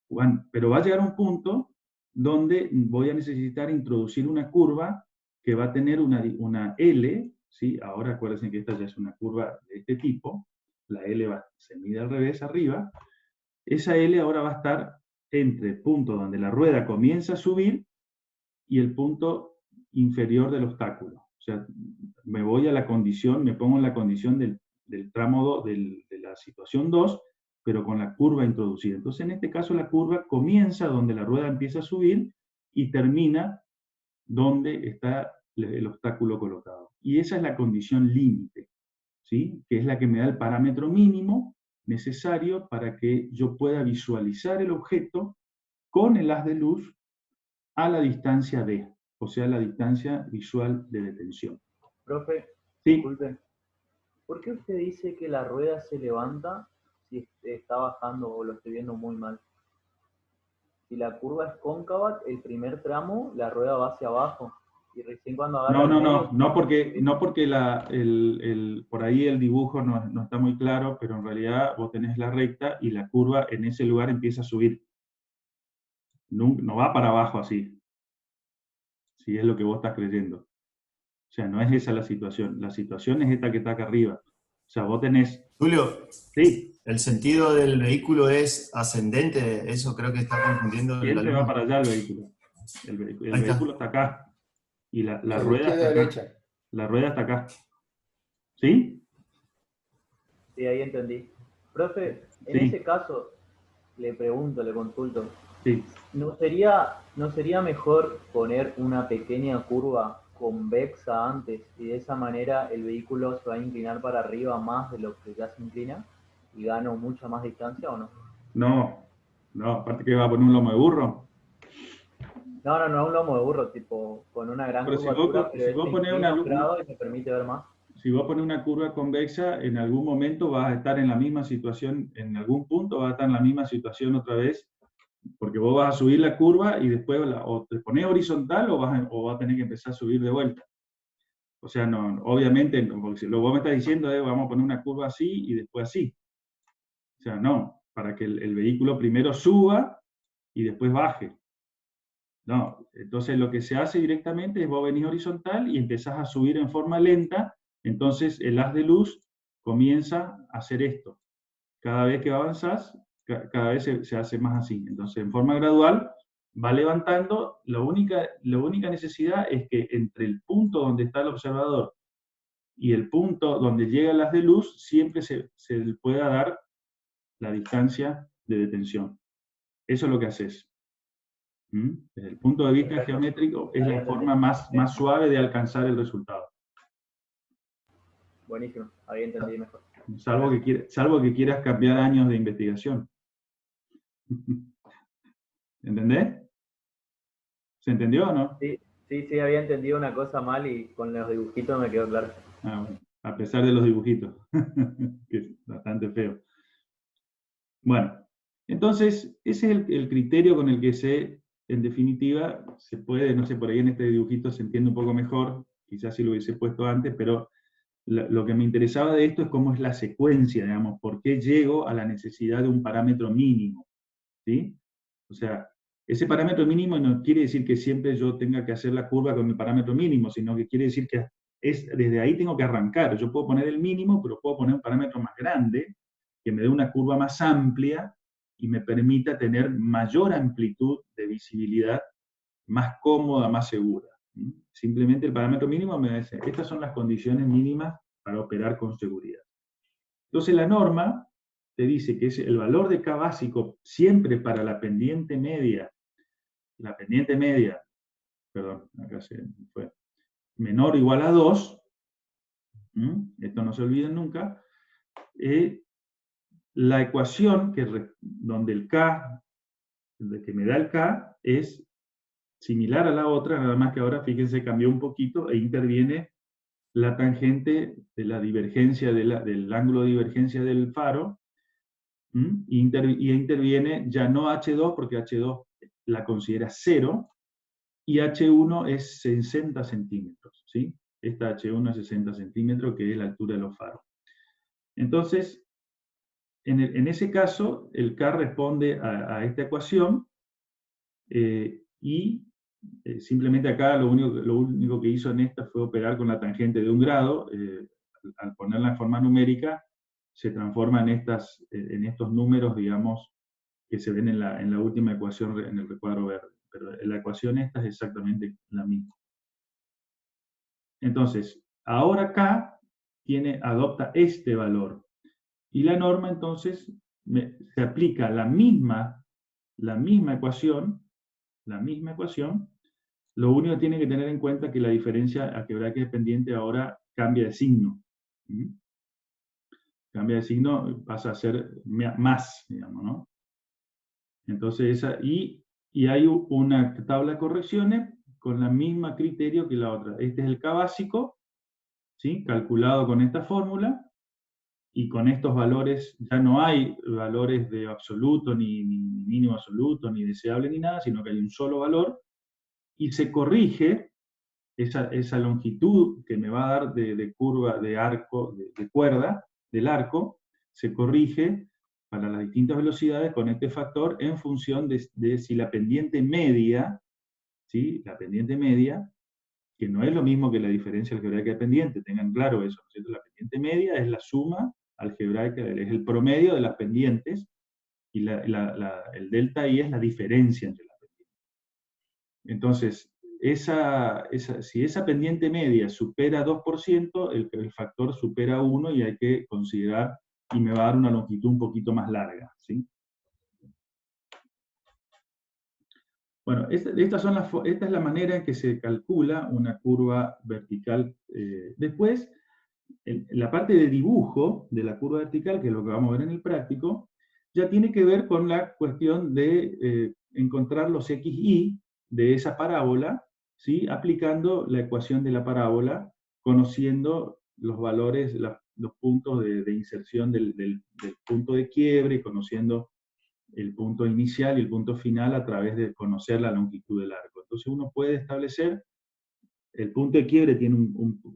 Bueno, pero va a llegar un punto donde voy a necesitar introducir una curva que va a tener una L, ¿sí? Ahora acuérdense que esta ya es una curva de este tipo, la L se mide al revés arriba, esa L ahora va a estar entre el punto donde la rueda comienza a subir y el punto inferior del obstáculo. O sea, me voy a la condición, me pongo en la condición del tramo 2, de la situación 2, pero con la curva introducida. Entonces, en este caso, la curva comienza donde la rueda empieza a subir y termina donde está el obstáculo colocado. Y esa es la condición límite, ¿sí? Que es la que me da el parámetro mínimo necesario para que yo pueda visualizar el objeto con el haz de luz a la distancia D, o sea, la distancia visual de detención. Profe, Sí. disculpe, ¿por qué usted dice que la rueda se levanta si está bajando o lo estoy viendo muy mal? Si la curva es cóncava, el primer tramo, la rueda va hacia abajo. Y recién cuando agarra No porque por ahí el dibujo no está muy claro, pero en realidad vos tenés la recta y la curva en ese lugar empieza a subir. No va para abajo así, si es lo que vos estás creyendo. O sea, no es esa la situación. La situación es esta que está acá arriba. O sea, vos tenés... Tulio, Sí. el sentido del vehículo es ascendente, eso creo que está confundiendo. Siempre va para allá el vehículo. El vehículo está acá. Y la rueda está acá. Derecha. La rueda está acá. ¿Sí? Sí, ahí entendí. Profe, en Sí. ese caso, le pregunto, le consulto, Sí. ¿no sería mejor poner una pequeña curva convexa antes y de esa manera el vehículo se va a inclinar para arriba más de lo que ya se inclina y gano mucha más distancia o no? No, aparte que va a poner un lomo de burro. No, un lomo de burro, tipo, con una gran Pero si curvatura, vos, pero si él vos se pones inclina un grado y me permite ver más. si vos pones una curva convexa, en algún momento vas a estar en la misma situación, en algún punto vas a estar en la misma situación otra vez, porque vos vas a subir la curva y después o te pones horizontal o vas a tener que empezar a subir de vuelta. O sea, no, obviamente, porque si lo que vos me estás diciendo es vamos a poner una curva así y después así. O sea, no, para que el vehículo primero suba y después baje. No, entonces lo que se hace directamente es vos venís horizontal y empezás a subir en forma lenta, entonces el haz de luz comienza a hacer esto. Cada vez que avanzás, cada vez se hace más así. Entonces, en forma gradual, va levantando. La única necesidad es que entre el punto donde está el observador y el punto donde llega el haz de luz, siempre se le pueda dar la distancia de detención. Eso es lo que haces. Desde el punto de vista Perfecto. geométrico, es Ahí la entendí. forma más suave de alcanzar el resultado. Buenísimo, ahí entendí mejor. Salvo que quieras cambiar años de investigación. ¿Entendés? ¿Se entendió o no? Sí, había entendido una cosa mal y con los dibujitos me quedó claro. Ah, bueno, a pesar de los dibujitos, que es bastante feo. Bueno, entonces, ese es el criterio con el que en definitiva, se puede, no sé, por ahí en este dibujito se entiende un poco mejor, quizás si lo hubiese puesto antes, pero lo que me interesaba de esto es cómo es la secuencia, digamos, por qué llego a la necesidad de un parámetro mínimo, ¿sí? O sea, ese parámetro mínimo no quiere decir que siempre yo tenga que hacer la curva con el parámetro mínimo, sino que quiere decir que desde ahí tengo que arrancar. Yo puedo poner el mínimo, pero puedo poner un parámetro más grande, que me dé una curva más amplia y me permita tener mayor amplitud de visibilidad, más cómoda, más segura. Simplemente el parámetro mínimo me dice, estas son las condiciones mínimas para operar con seguridad. Entonces la norma te dice que es el valor de K básico siempre para la pendiente media, perdón, acá se fue, menor o igual a 2, esto no se olviden nunca, la ecuación donde el K, que me da el K, es similar a la otra, nada más que ahora, fíjense, cambió un poquito e interviene la tangente de la divergencia, del ángulo de divergencia del faro, y interviene ya no H2, porque H2 la considera 0, y H1 es 60 centímetros, ¿sí? Esta H1 es 60 centímetros, que es la altura de los faros. Entonces, en ese caso, el K responde a esta ecuación, y simplemente acá lo único que hizo en esta fue operar con la tangente de 1 grado. Al ponerla en forma numérica, se transforma en estos números, digamos, que se ven en la última ecuación en el recuadro verde. Pero la ecuación esta es exactamente la misma. Entonces, ahora acá adopta este valor. Y la norma, entonces, se aplica la misma ecuación, lo único que tiene que tener en cuenta es que la diferencia algebraica dependiente ahora cambia de signo. Cambia de signo, pasa a ser más, digamos, ¿no? Entonces, y hay una tabla de correcciones con el mismo criterio que la otra. Este es el K básico, ¿sí? Calculado con esta fórmula, y con estos valores ya no hay valores de absoluto, ni mínimo absoluto, ni deseable, ni nada, sino que hay un solo valor, y se corrige esa longitud que me va a dar de curva de arco, de cuerda del arco, se corrige para las distintas velocidades con este factor en función de si la pendiente media, ¿sí? La pendiente media, que no es lo mismo que la diferencia algebraica de pendiente, tengan claro eso, ¿no es cierto? La pendiente media es la suma algebraica, es el promedio de las pendientes, y el delta I es la diferencia entre las pendientes. Entonces, si esa pendiente media supera 2%, el factor supera 1 y hay que considerar, y me va a dar una longitud un poquito más larga, ¿sí? Bueno, esta es la manera en que se calcula una curva vertical. Después, la parte de dibujo de la curva vertical, que es lo que vamos a ver en el práctico, ya tiene que ver con la cuestión de encontrar los XY de esa parábola, ¿sí? Aplicando la ecuación de la parábola, conociendo los valores, los puntos de inserción del punto de quiebre, conociendo el punto inicial y el punto final a través de conocer la longitud del arco. Entonces uno puede establecer, el punto de quiebre tiene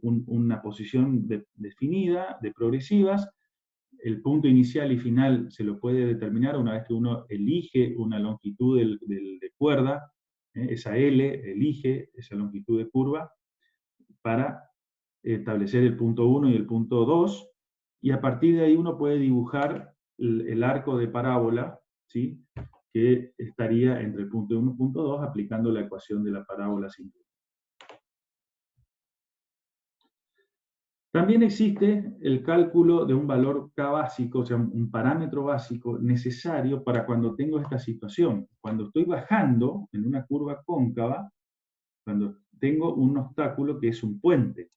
una posición definida, de progresivas, el punto inicial y final se lo puede determinar una vez que uno elige una longitud de cuerda, esa L elige esa longitud de curva para establecer el punto 1 y el punto 2, y a partir de ahí uno puede dibujar el arco de parábola, ¿sí? Que estaría entre el punto 1 y el punto 2 aplicando la ecuación de la parábola simple. También existe el cálculo de un valor K básico, o sea, un parámetro básico necesario para cuando tengo esta situación. Cuando estoy bajando en una curva cóncava, cuando tengo un obstáculo que es un puente,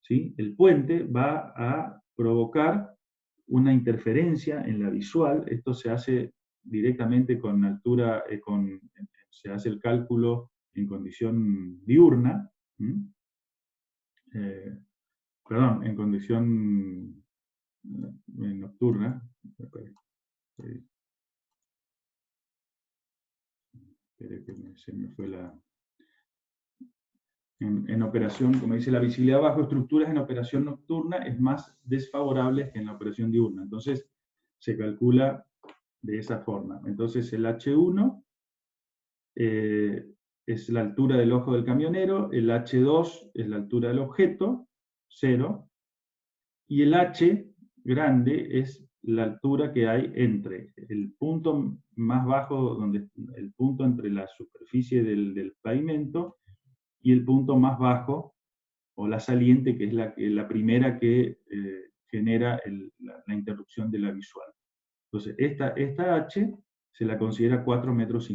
¿sí? El puente va a provocar una interferencia en la visual. Esto se hace directamente con altura, se hace el cálculo en condición diurna, perdón, en condición nocturna. Se me fue la... En operación, como dice, la visibilidad bajo estructuras en operación nocturna es más desfavorable que en la operación diurna. Entonces, se calcula de esa forma. Entonces, el H1 es la altura del ojo del camionero, el H2 es la altura del objeto, 0, y el H grande es la altura que hay entre el punto más bajo, el punto entre la superficie del pavimento, y el punto más bajo, o la saliente, que es la primera que genera la interrupción de la visual. Entonces, esta H se la considera 4,50 metros,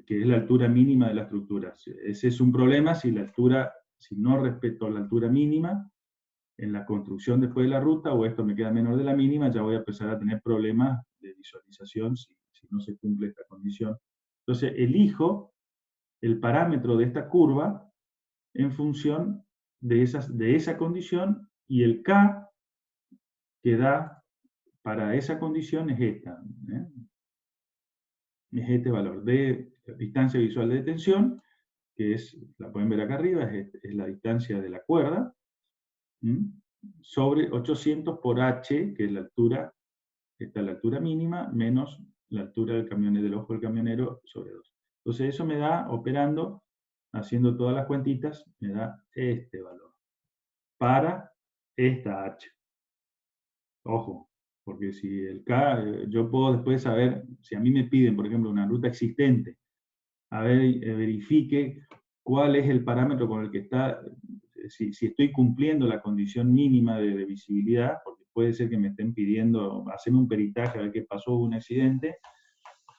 que es la altura mínima de la estructura. Ese es un problema si no respeto la altura mínima en la construcción después de la ruta, o esto me queda menor de la mínima, ya voy a empezar a tener problemas de visualización si no se cumple esta condición. Entonces, elijo el parámetro de esta curva en función de esa condición, y el K que da para esa condición es esta. Es este valor de distancia visual de detención, que la pueden ver acá arriba, es la distancia de la cuerda, sobre 800 por H, que es la altura, esta es la altura mínima, menos la altura del camionero, del ojo del camionero sobre 2. Entonces eso me da, operando, haciendo todas las cuentitas, me da este valor para esta H. Ojo, porque si el K, yo puedo después saber, si a mí me piden, por ejemplo, una ruta existente, a ver, verifique cuál es el parámetro con el que está, si estoy cumpliendo la condición mínima de visibilidad, porque puede ser que me estén pidiendo, hacerme un peritaje a ver qué pasó, hubo un accidente,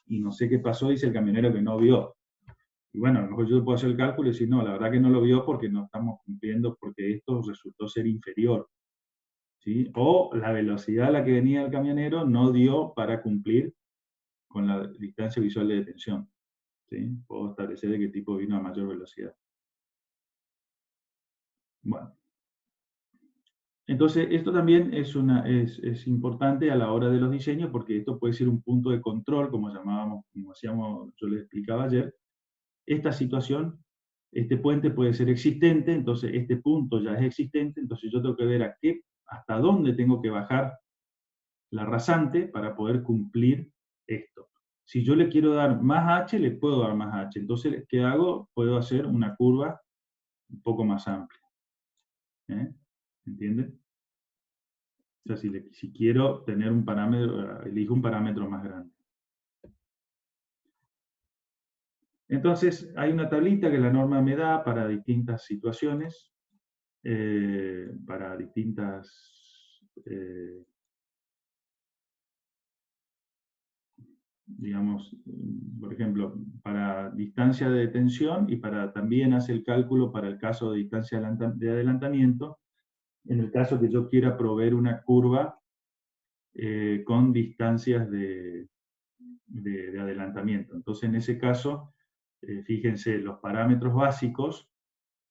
y no sé qué pasó, dice el camionero que no vio. Y bueno, a lo mejor yo puedo hacer el cálculo y decir, no, la verdad que no lo vio porque no estamos cumpliendo, porque esto resultó ser inferior. ¿Sí? O la velocidad a la que venía el camionero no dio para cumplir con la distancia visual de detención. ¿Sí? Puedo establecer de qué tipo vino a mayor velocidad. Bueno. Entonces, esto también es importante a la hora de los diseños, porque esto puede ser un punto de control, como llamábamos, como hacíamos, yo les explicaba ayer. Esta situación, este puente puede ser existente, entonces este punto ya es existente, entonces yo tengo que ver hasta dónde tengo que bajar la rasante para poder cumplir esto. Si yo le quiero dar más H, le puedo dar más H. Entonces, ¿qué hago? Puedo hacer una curva un poco más amplia. ¿Entienden? O sea, si quiero tener un parámetro, elijo un parámetro más grande. Entonces, hay una tablita que la norma me da para distintas situaciones, para distintas, digamos, por ejemplo, para distancia de detención y también hace el cálculo para el caso de distancia de adelantamiento, en el caso que yo quiera proveer una curva con distancias de adelantamiento. Entonces, en ese caso, fíjense, los parámetros básicos,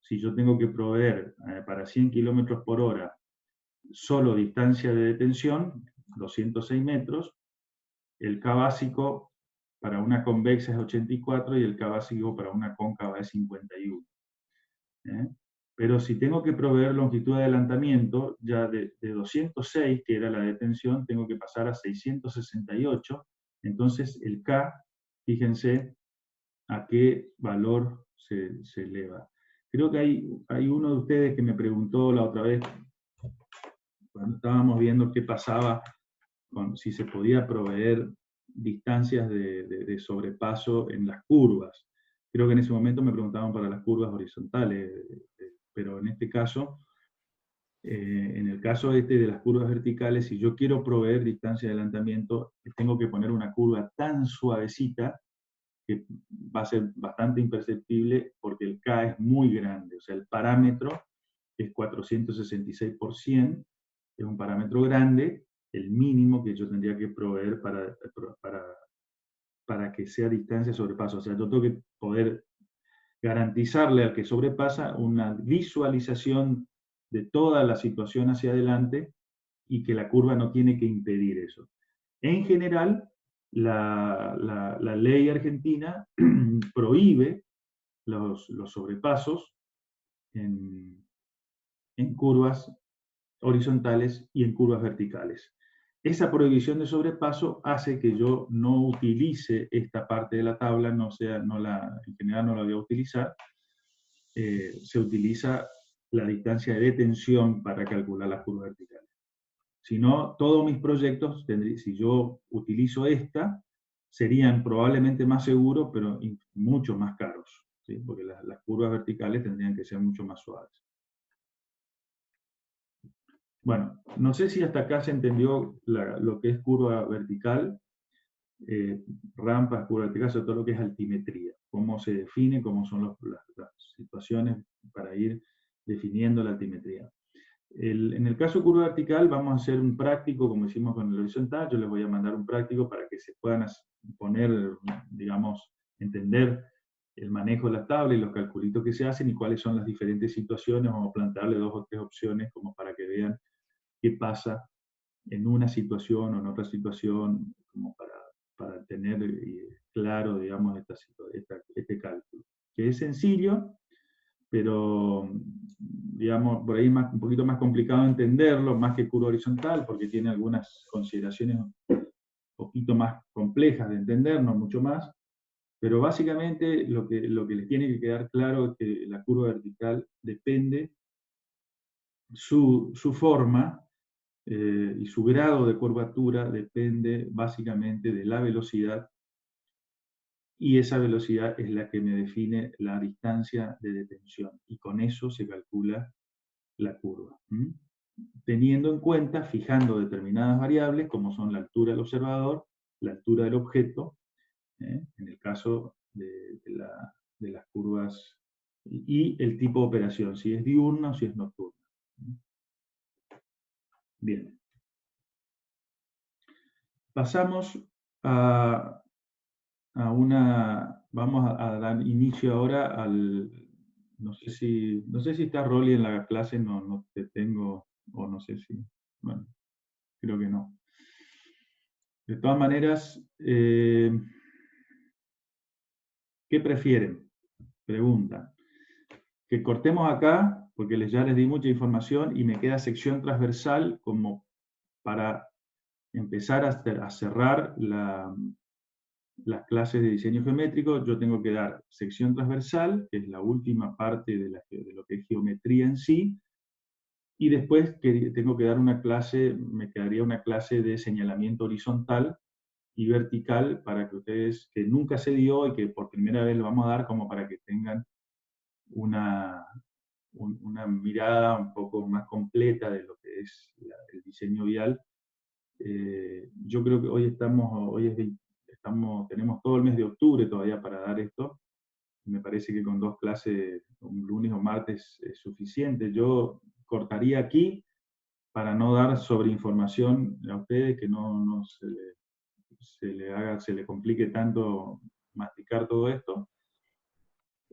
si yo tengo que proveer para 100 km por hora solo distancia de detención, 206 metros, el K básico para una convexa es 84 y el K básico para una cóncava es 51. Pero si tengo que proveer longitud de adelantamiento, ya de 206, que era la detención, tengo que pasar a 668, entonces el K, fíjense a qué valor se eleva. Creo que hay uno de ustedes que me preguntó la otra vez, cuando estábamos viendo qué pasaba, si se podía proveer distancias de sobrepaso en las curvas. Creo que en ese momento me preguntaban para las curvas horizontales, pero en este caso, en el caso de las curvas verticales, si yo quiero proveer distancia de adelantamiento, tengo que poner una curva tan suavecita que va a ser bastante imperceptible porque el K es muy grande, o sea, el parámetro es 466 por 100, es un parámetro grande, el mínimo que yo tendría que proveer para que sea distancia de sobrepaso. O sea, yo tengo que poder garantizarle al que sobrepasa una visualización de toda la situación hacia adelante y que la curva no tiene que impedir eso. En general, la ley argentina prohíbe los sobrepasos en curvas horizontales y en curvas verticales. Esa prohibición de sobrepaso hace que yo no utilice esta parte de la tabla, en general no la voy a utilizar. Se utiliza la distancia de detención para calcular las curvas verticales. Si no, todos mis proyectos, si yo utilizo esta, serían probablemente más seguros, pero mucho más caros, ¿sí? Porque las curvas verticales tendrían que ser mucho más suaves. Bueno, no sé si hasta acá se entendió lo que es curva vertical, rampas, curva vertical, sobre todo lo que es altimetría, cómo se define, cómo son las situaciones para ir definiendo la altimetría. En el caso de curva vertical vamos a hacer un práctico, como hicimos con el horizontal. Yo les voy a mandar un práctico para que se puedan poner, digamos, entender el manejo de la tabla y los calculitos que se hacen y cuáles son las diferentes situaciones. Vamos a plantearle 2 o 3 opciones como para que vean qué pasa en una situación o en otra situación, como para tener claro, digamos, este cálculo. Que es sencillo, pero, digamos, por ahí un poquito más complicado entenderlo, más que curva horizontal, porque tiene algunas consideraciones poquito más complejas de entender, no mucho más, pero básicamente lo que les tiene que quedar claro es que la curva vertical depende, su forma y su grado de curvatura depende básicamente de la velocidad, y esa velocidad es la que me define la distancia de detención, y con eso se calcula la curva. Teniendo en cuenta, fijando determinadas variables, como son la altura del observador, la altura del objeto, en el caso de las curvas, y el tipo de operación, si es diurna o si es nocturna. Bien. Pasamos a vamos a dar inicio ahora al, no sé si está Rolly en la clase, no te tengo, o no sé si, bueno, creo que no. De todas maneras, ¿qué prefieren? Pregunta. Que cortemos acá, porque ya les di mucha información y me queda sección transversal como para empezar a cerrar las clases de diseño geométrico. Yo tengo que dar sección transversal, que es la última parte de lo que es geometría en sí, y después tengo que dar una clase, me quedaría una clase de señalamiento horizontal y vertical para que ustedes, que nunca se dio y que por primera vez lo vamos a dar, como para que tengan una mirada un poco más completa de lo que es el diseño vial. Yo creo que hoy tenemos todo el mes de octubre todavía para dar esto. Me parece que con 2 clases, un lunes o martes, es suficiente. Yo cortaría aquí para no dar sobreinformación a ustedes, que no se le complique tanto masticar todo esto.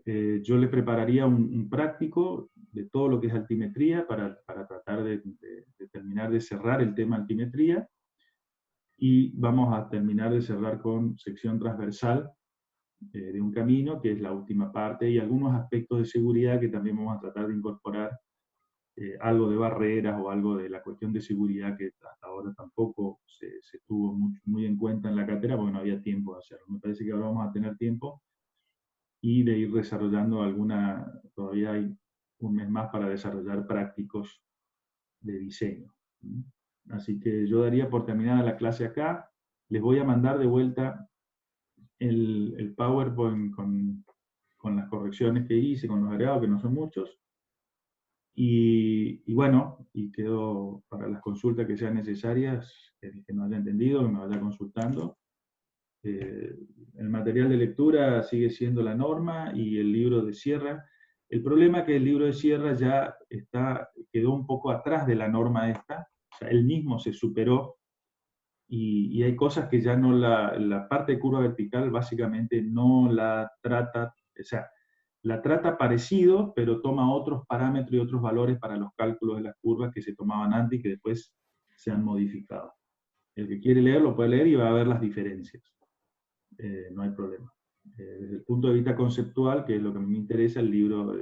Yo les prepararía un práctico de todo lo que es altimetría para tratar de terminar de cerrar el tema altimetría, y vamos a terminar de cerrar con sección transversal de un camino, que es la última parte, y algunos aspectos de seguridad que también vamos a tratar de incorporar, algo de barreras o algo de la cuestión de seguridad que hasta ahora tampoco se tuvo muy en cuenta en la cátedra porque no había tiempo de hacerlo. Me parece que ahora vamos a tener tiempo y de ir desarrollando todavía hay un mes más para desarrollar prácticos de diseño. Así que yo daría por terminada la clase acá. Les voy a mandar de vuelta el PowerPoint con las correcciones que hice, con los agregados, que no son muchos. Y bueno, y quedo para las consultas que sean necesarias, que no haya entendido, que me vaya consultando. El material de lectura sigue siendo la norma, y el libro de Sierra. El problema es que el libro de Sierra ya quedó un poco atrás de la norma esta, o sea, él mismo se superó, y hay cosas que ya no la parte de curva vertical básicamente no la trata, o sea, la trata parecido, pero toma otros parámetros y otros valores para los cálculos de las curvas que se tomaban antes y que después se han modificado. El que quiere leer lo puede leer y va a ver las diferencias. No hay problema. Desde el punto de vista conceptual, que es lo que me interesa, ese libro,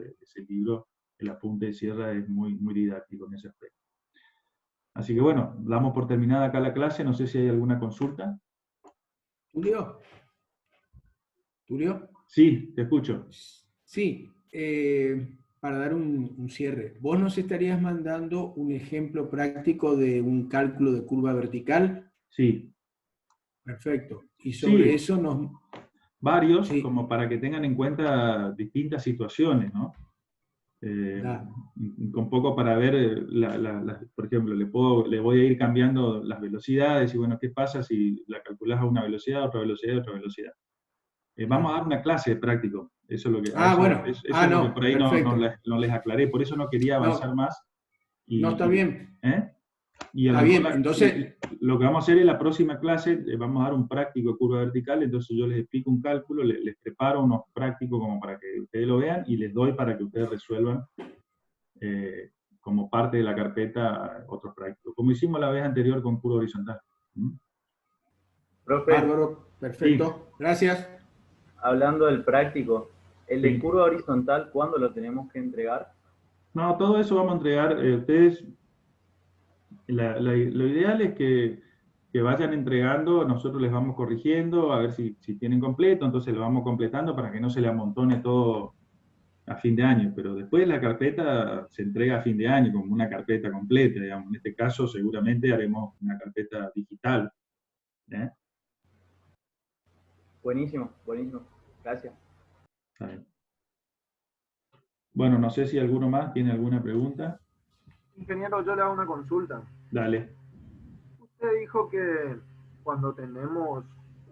el apunte de Sierra, es muy, muy didáctico en ese aspecto. Así que bueno, damos por terminada acá la clase. No sé si hay alguna consulta. ¿Tulio? ¿Tulio? Sí, te escucho. Sí, para dar un cierre. ¿Vos nos estarías mandando un ejemplo práctico de un cálculo de curva vertical? Sí. Perfecto. Y sobre Sí, eso varios, Sí. como para que tengan en cuenta distintas situaciones, ¿no? Con poco para ver, por ejemplo, le voy a ir cambiando las velocidades, y bueno, ¿qué pasa si la calculas a una velocidad, otra velocidad, otra velocidad? Vamos a dar una clase de práctico. Eso es lo que, bueno. eso es lo que por ahí perfecto. no les aclaré, por eso no quería avanzar más. No, está bien. Y a Está lo bien, mejor entonces... lo que vamos a hacer en la próxima clase, vamos a dar un práctico de curva vertical. Entonces yo les explico un cálculo, les preparo unos prácticos como para que ustedes lo vean, y les doy para que ustedes resuelvan como parte de la carpeta otros prácticos, como hicimos la vez anterior con curva horizontal. Profe, Bárbaro, perfecto. Sí. Gracias. hablando del práctico, el de Sí. curva horizontal, ¿cuándo lo tenemos que entregar? No, todo eso vamos a entregar. Ustedes, lo ideal es que que vayan entregando, nosotros les vamos corrigiendo, a ver si tienen completo, entonces lo vamos completando para que no se le amontone todo a fin de año, pero después la carpeta se entrega a fin de año como una carpeta completa, digamos. En este caso seguramente haremos una carpeta digital. ¿Eh? Buenísimo, buenísimo. Gracias. Está bien. Bueno, no sé si alguno más tiene alguna pregunta. Ingeniero, yo le hago una consulta. Dale. Usted dijo que cuando tenemos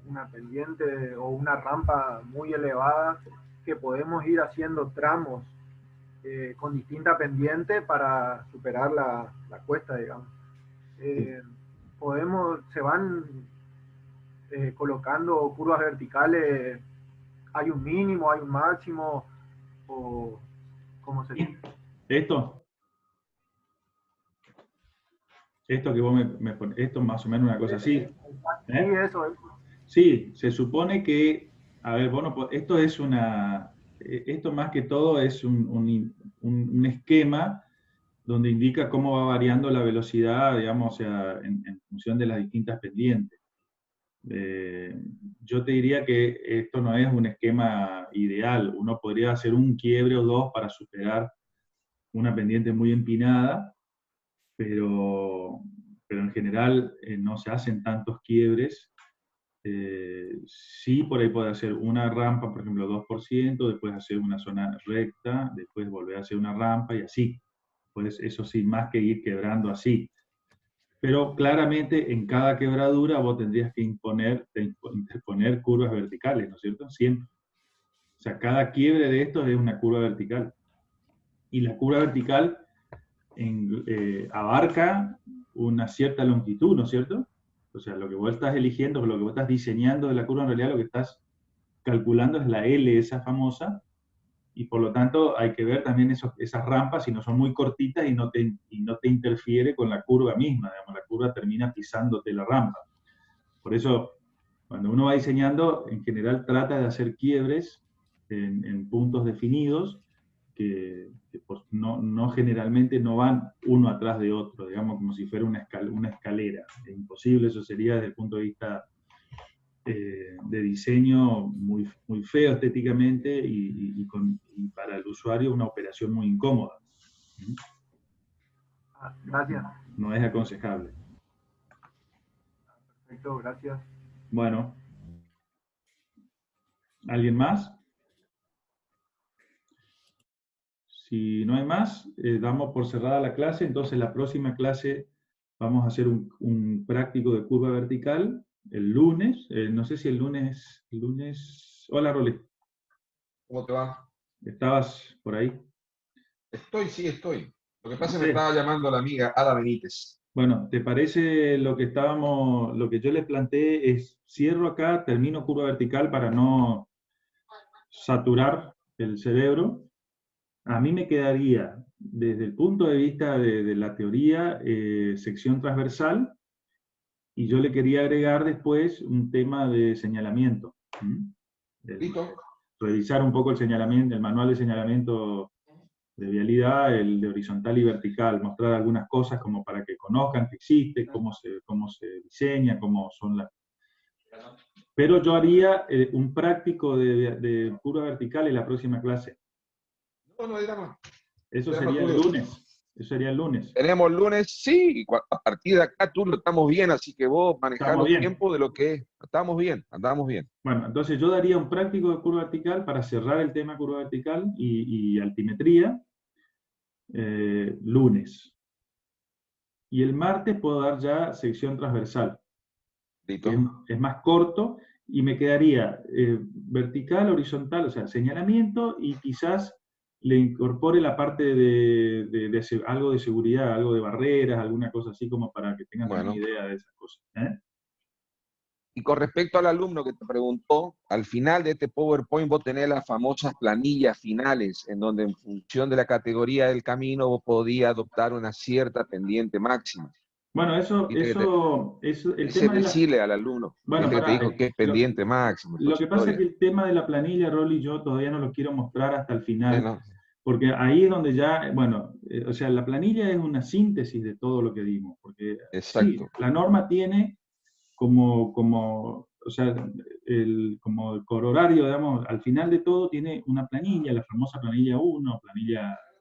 una pendiente o una rampa muy elevada, que podemos ir haciendo tramos con distinta pendiente para superar la cuesta, digamos. Se van colocando curvas verticales, ¿hay un mínimo, hay un máximo? ¿O cómo se dice? Esto que vos me pones, esto más o menos una cosa así. Sí, eso. Sí, se supone que, a ver, bueno, esto es esto más que todo es un esquema donde indica cómo va variando la velocidad, digamos, o sea, en función de las distintas pendientes. Yo te diría que esto no es un esquema ideal. Uno podría hacer un quiebre o dos para superar una pendiente muy empinada, pero en general no se hacen tantos quiebres. Sí, por ahí puede hacer una rampa, por ejemplo, 2%, después hacer una zona recta, después volver a hacer una rampa y así. Pues eso sí, más que ir quebrando así. Pero claramente en cada quebradura vos tendrías que interponer curvas verticales, ¿no es cierto? Siempre. O sea, cada quiebre de estos es una curva vertical. Y la curva vertical abarca una cierta longitud, ¿no es cierto? O sea, lo que vos estás eligiendo, lo que vos estás diseñando de la curva, en realidad lo que estás calculando es la L, esa famosa, y por lo tanto hay que ver también esas rampas si no son muy cortitas y no te interfiere con la curva misma, digamos, la curva termina pisándote la rampa. Por eso, cuando uno va diseñando, en general trata de hacer quiebres en puntos definidos que pues no generalmente no van uno atrás de otro, digamos, como si fuera una escalera. Es imposible, eso sería desde el punto de vista de diseño muy, muy feo estéticamente y para el usuario una operación muy incómoda. Gracias. No es aconsejable. Perfecto, gracias. Bueno. ¿Alguien más? Si no hay más, damos por cerrada la clase. Entonces la próxima clase vamos a hacer un práctico de curva vertical el lunes. No sé si el lunes... Hola, Rolly. ¿Cómo te va? ¿Estabas por ahí? Sí, estoy. Lo que pasa es que me estaba llamando la amiga Ada Benítez. Bueno, ¿te parece lo que yo les planteé es, cierro acá, termino curva vertical para no saturar el cerebro? A mí me quedaría, desde el punto de vista de la teoría, sección transversal, y yo le quería agregar después un tema de señalamiento. ¿Listo? Revisar un poco el señalamiento, el manual de señalamiento de vialidad, el de horizontal y vertical, mostrar algunas cosas como para que conozcan que existe, cómo se diseña, cómo son las... Pero yo haría un práctico de curva vertical en la próxima clase. No hay drama. Eso sería el lunes. Eso sería el lunes. Tenemos lunes, sí, y a partir de acá tú lo estamos bien, así que vos manejás los tiempos de lo que es. Estamos bien, andamos bien. Bueno, entonces yo daría un práctico de curva vertical para cerrar el tema curva vertical y altimetría lunes. Y el martes puedo dar ya sección transversal. Es más corto y me quedaría vertical, horizontal, o sea, señalamiento y quizás le incorpore la parte de algo de seguridad, algo de barreras, alguna cosa así como para que tengan una idea de esas cosas. Y con respecto al alumno que te preguntó, al final de este PowerPoint vos tenés las famosas planillas finales, en donde en función de la categoría del camino vos podías adoptar una cierta pendiente máxima. Bueno, eso el tema de decirle al alumno, bueno, que te dijo que es pendiente máximo. Lo que pasa es que el tema de la planilla, Rolly, yo todavía no lo quiero mostrar hasta el final, porque ahí es donde ya, bueno, o sea, la planilla es una síntesis de todo lo que dimos, porque sí, la norma tiene o sea, como el corolario, digamos, al final de todo tiene una planilla, la famosa planilla 1,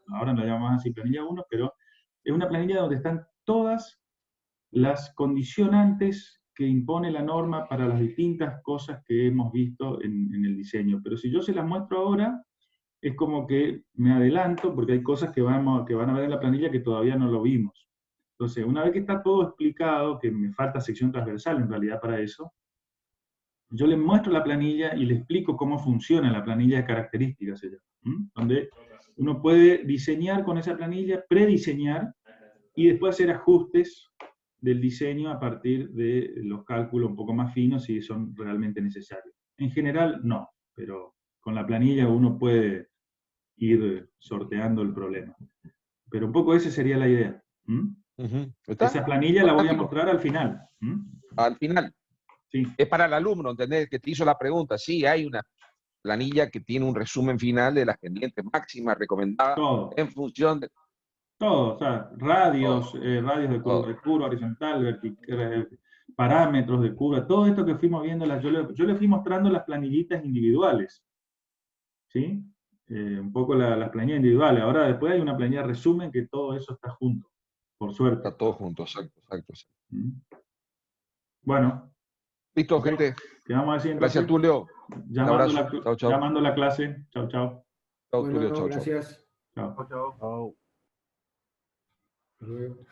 ahora no la llamamos así planilla 1, pero es una planilla donde están todas las condicionantes que impone la norma para las distintas cosas que hemos visto en el diseño. Pero si yo se las muestro ahora, es como que me adelanto, porque hay cosas que van a ver en la planilla que todavía no lo vimos. Entonces, una vez que está todo explicado, que me falta sección transversal en realidad para eso, yo les muestro la planilla y les explico cómo funciona la planilla de características, donde uno puede diseñar con esa planilla, prediseñar, y después hacer ajustes del diseño a partir de los cálculos un poco más finos si son realmente necesarios. En general, no, pero con la planilla uno puede ir sorteando el problema. Pero un poco esa sería la idea. Esa planilla la voy a mostrar al final. Al final. Sí. Es para el alumno, ¿entendés? Que te hizo la pregunta. Sí, hay una planilla que tiene un resumen final de las pendientes máximas recomendadas en función de... Todo, o sea, radios de curva horizontal, vertical, parámetros de curva, todo esto que fuimos viendo, yo le fui mostrando las planillitas individuales, ¿sí? Un poco las planillas individuales. Ahora después hay una planilla de resumen que todo eso está junto, por suerte. Está todo junto, exacto. Bueno. Listo, gente. Quedamos así entonces. Gracias, Tulio. Llamando la clase. Chau. Chau, Bueno, Tulio. Chau. gracias. Chao. Chao. Chao. Hasta luego.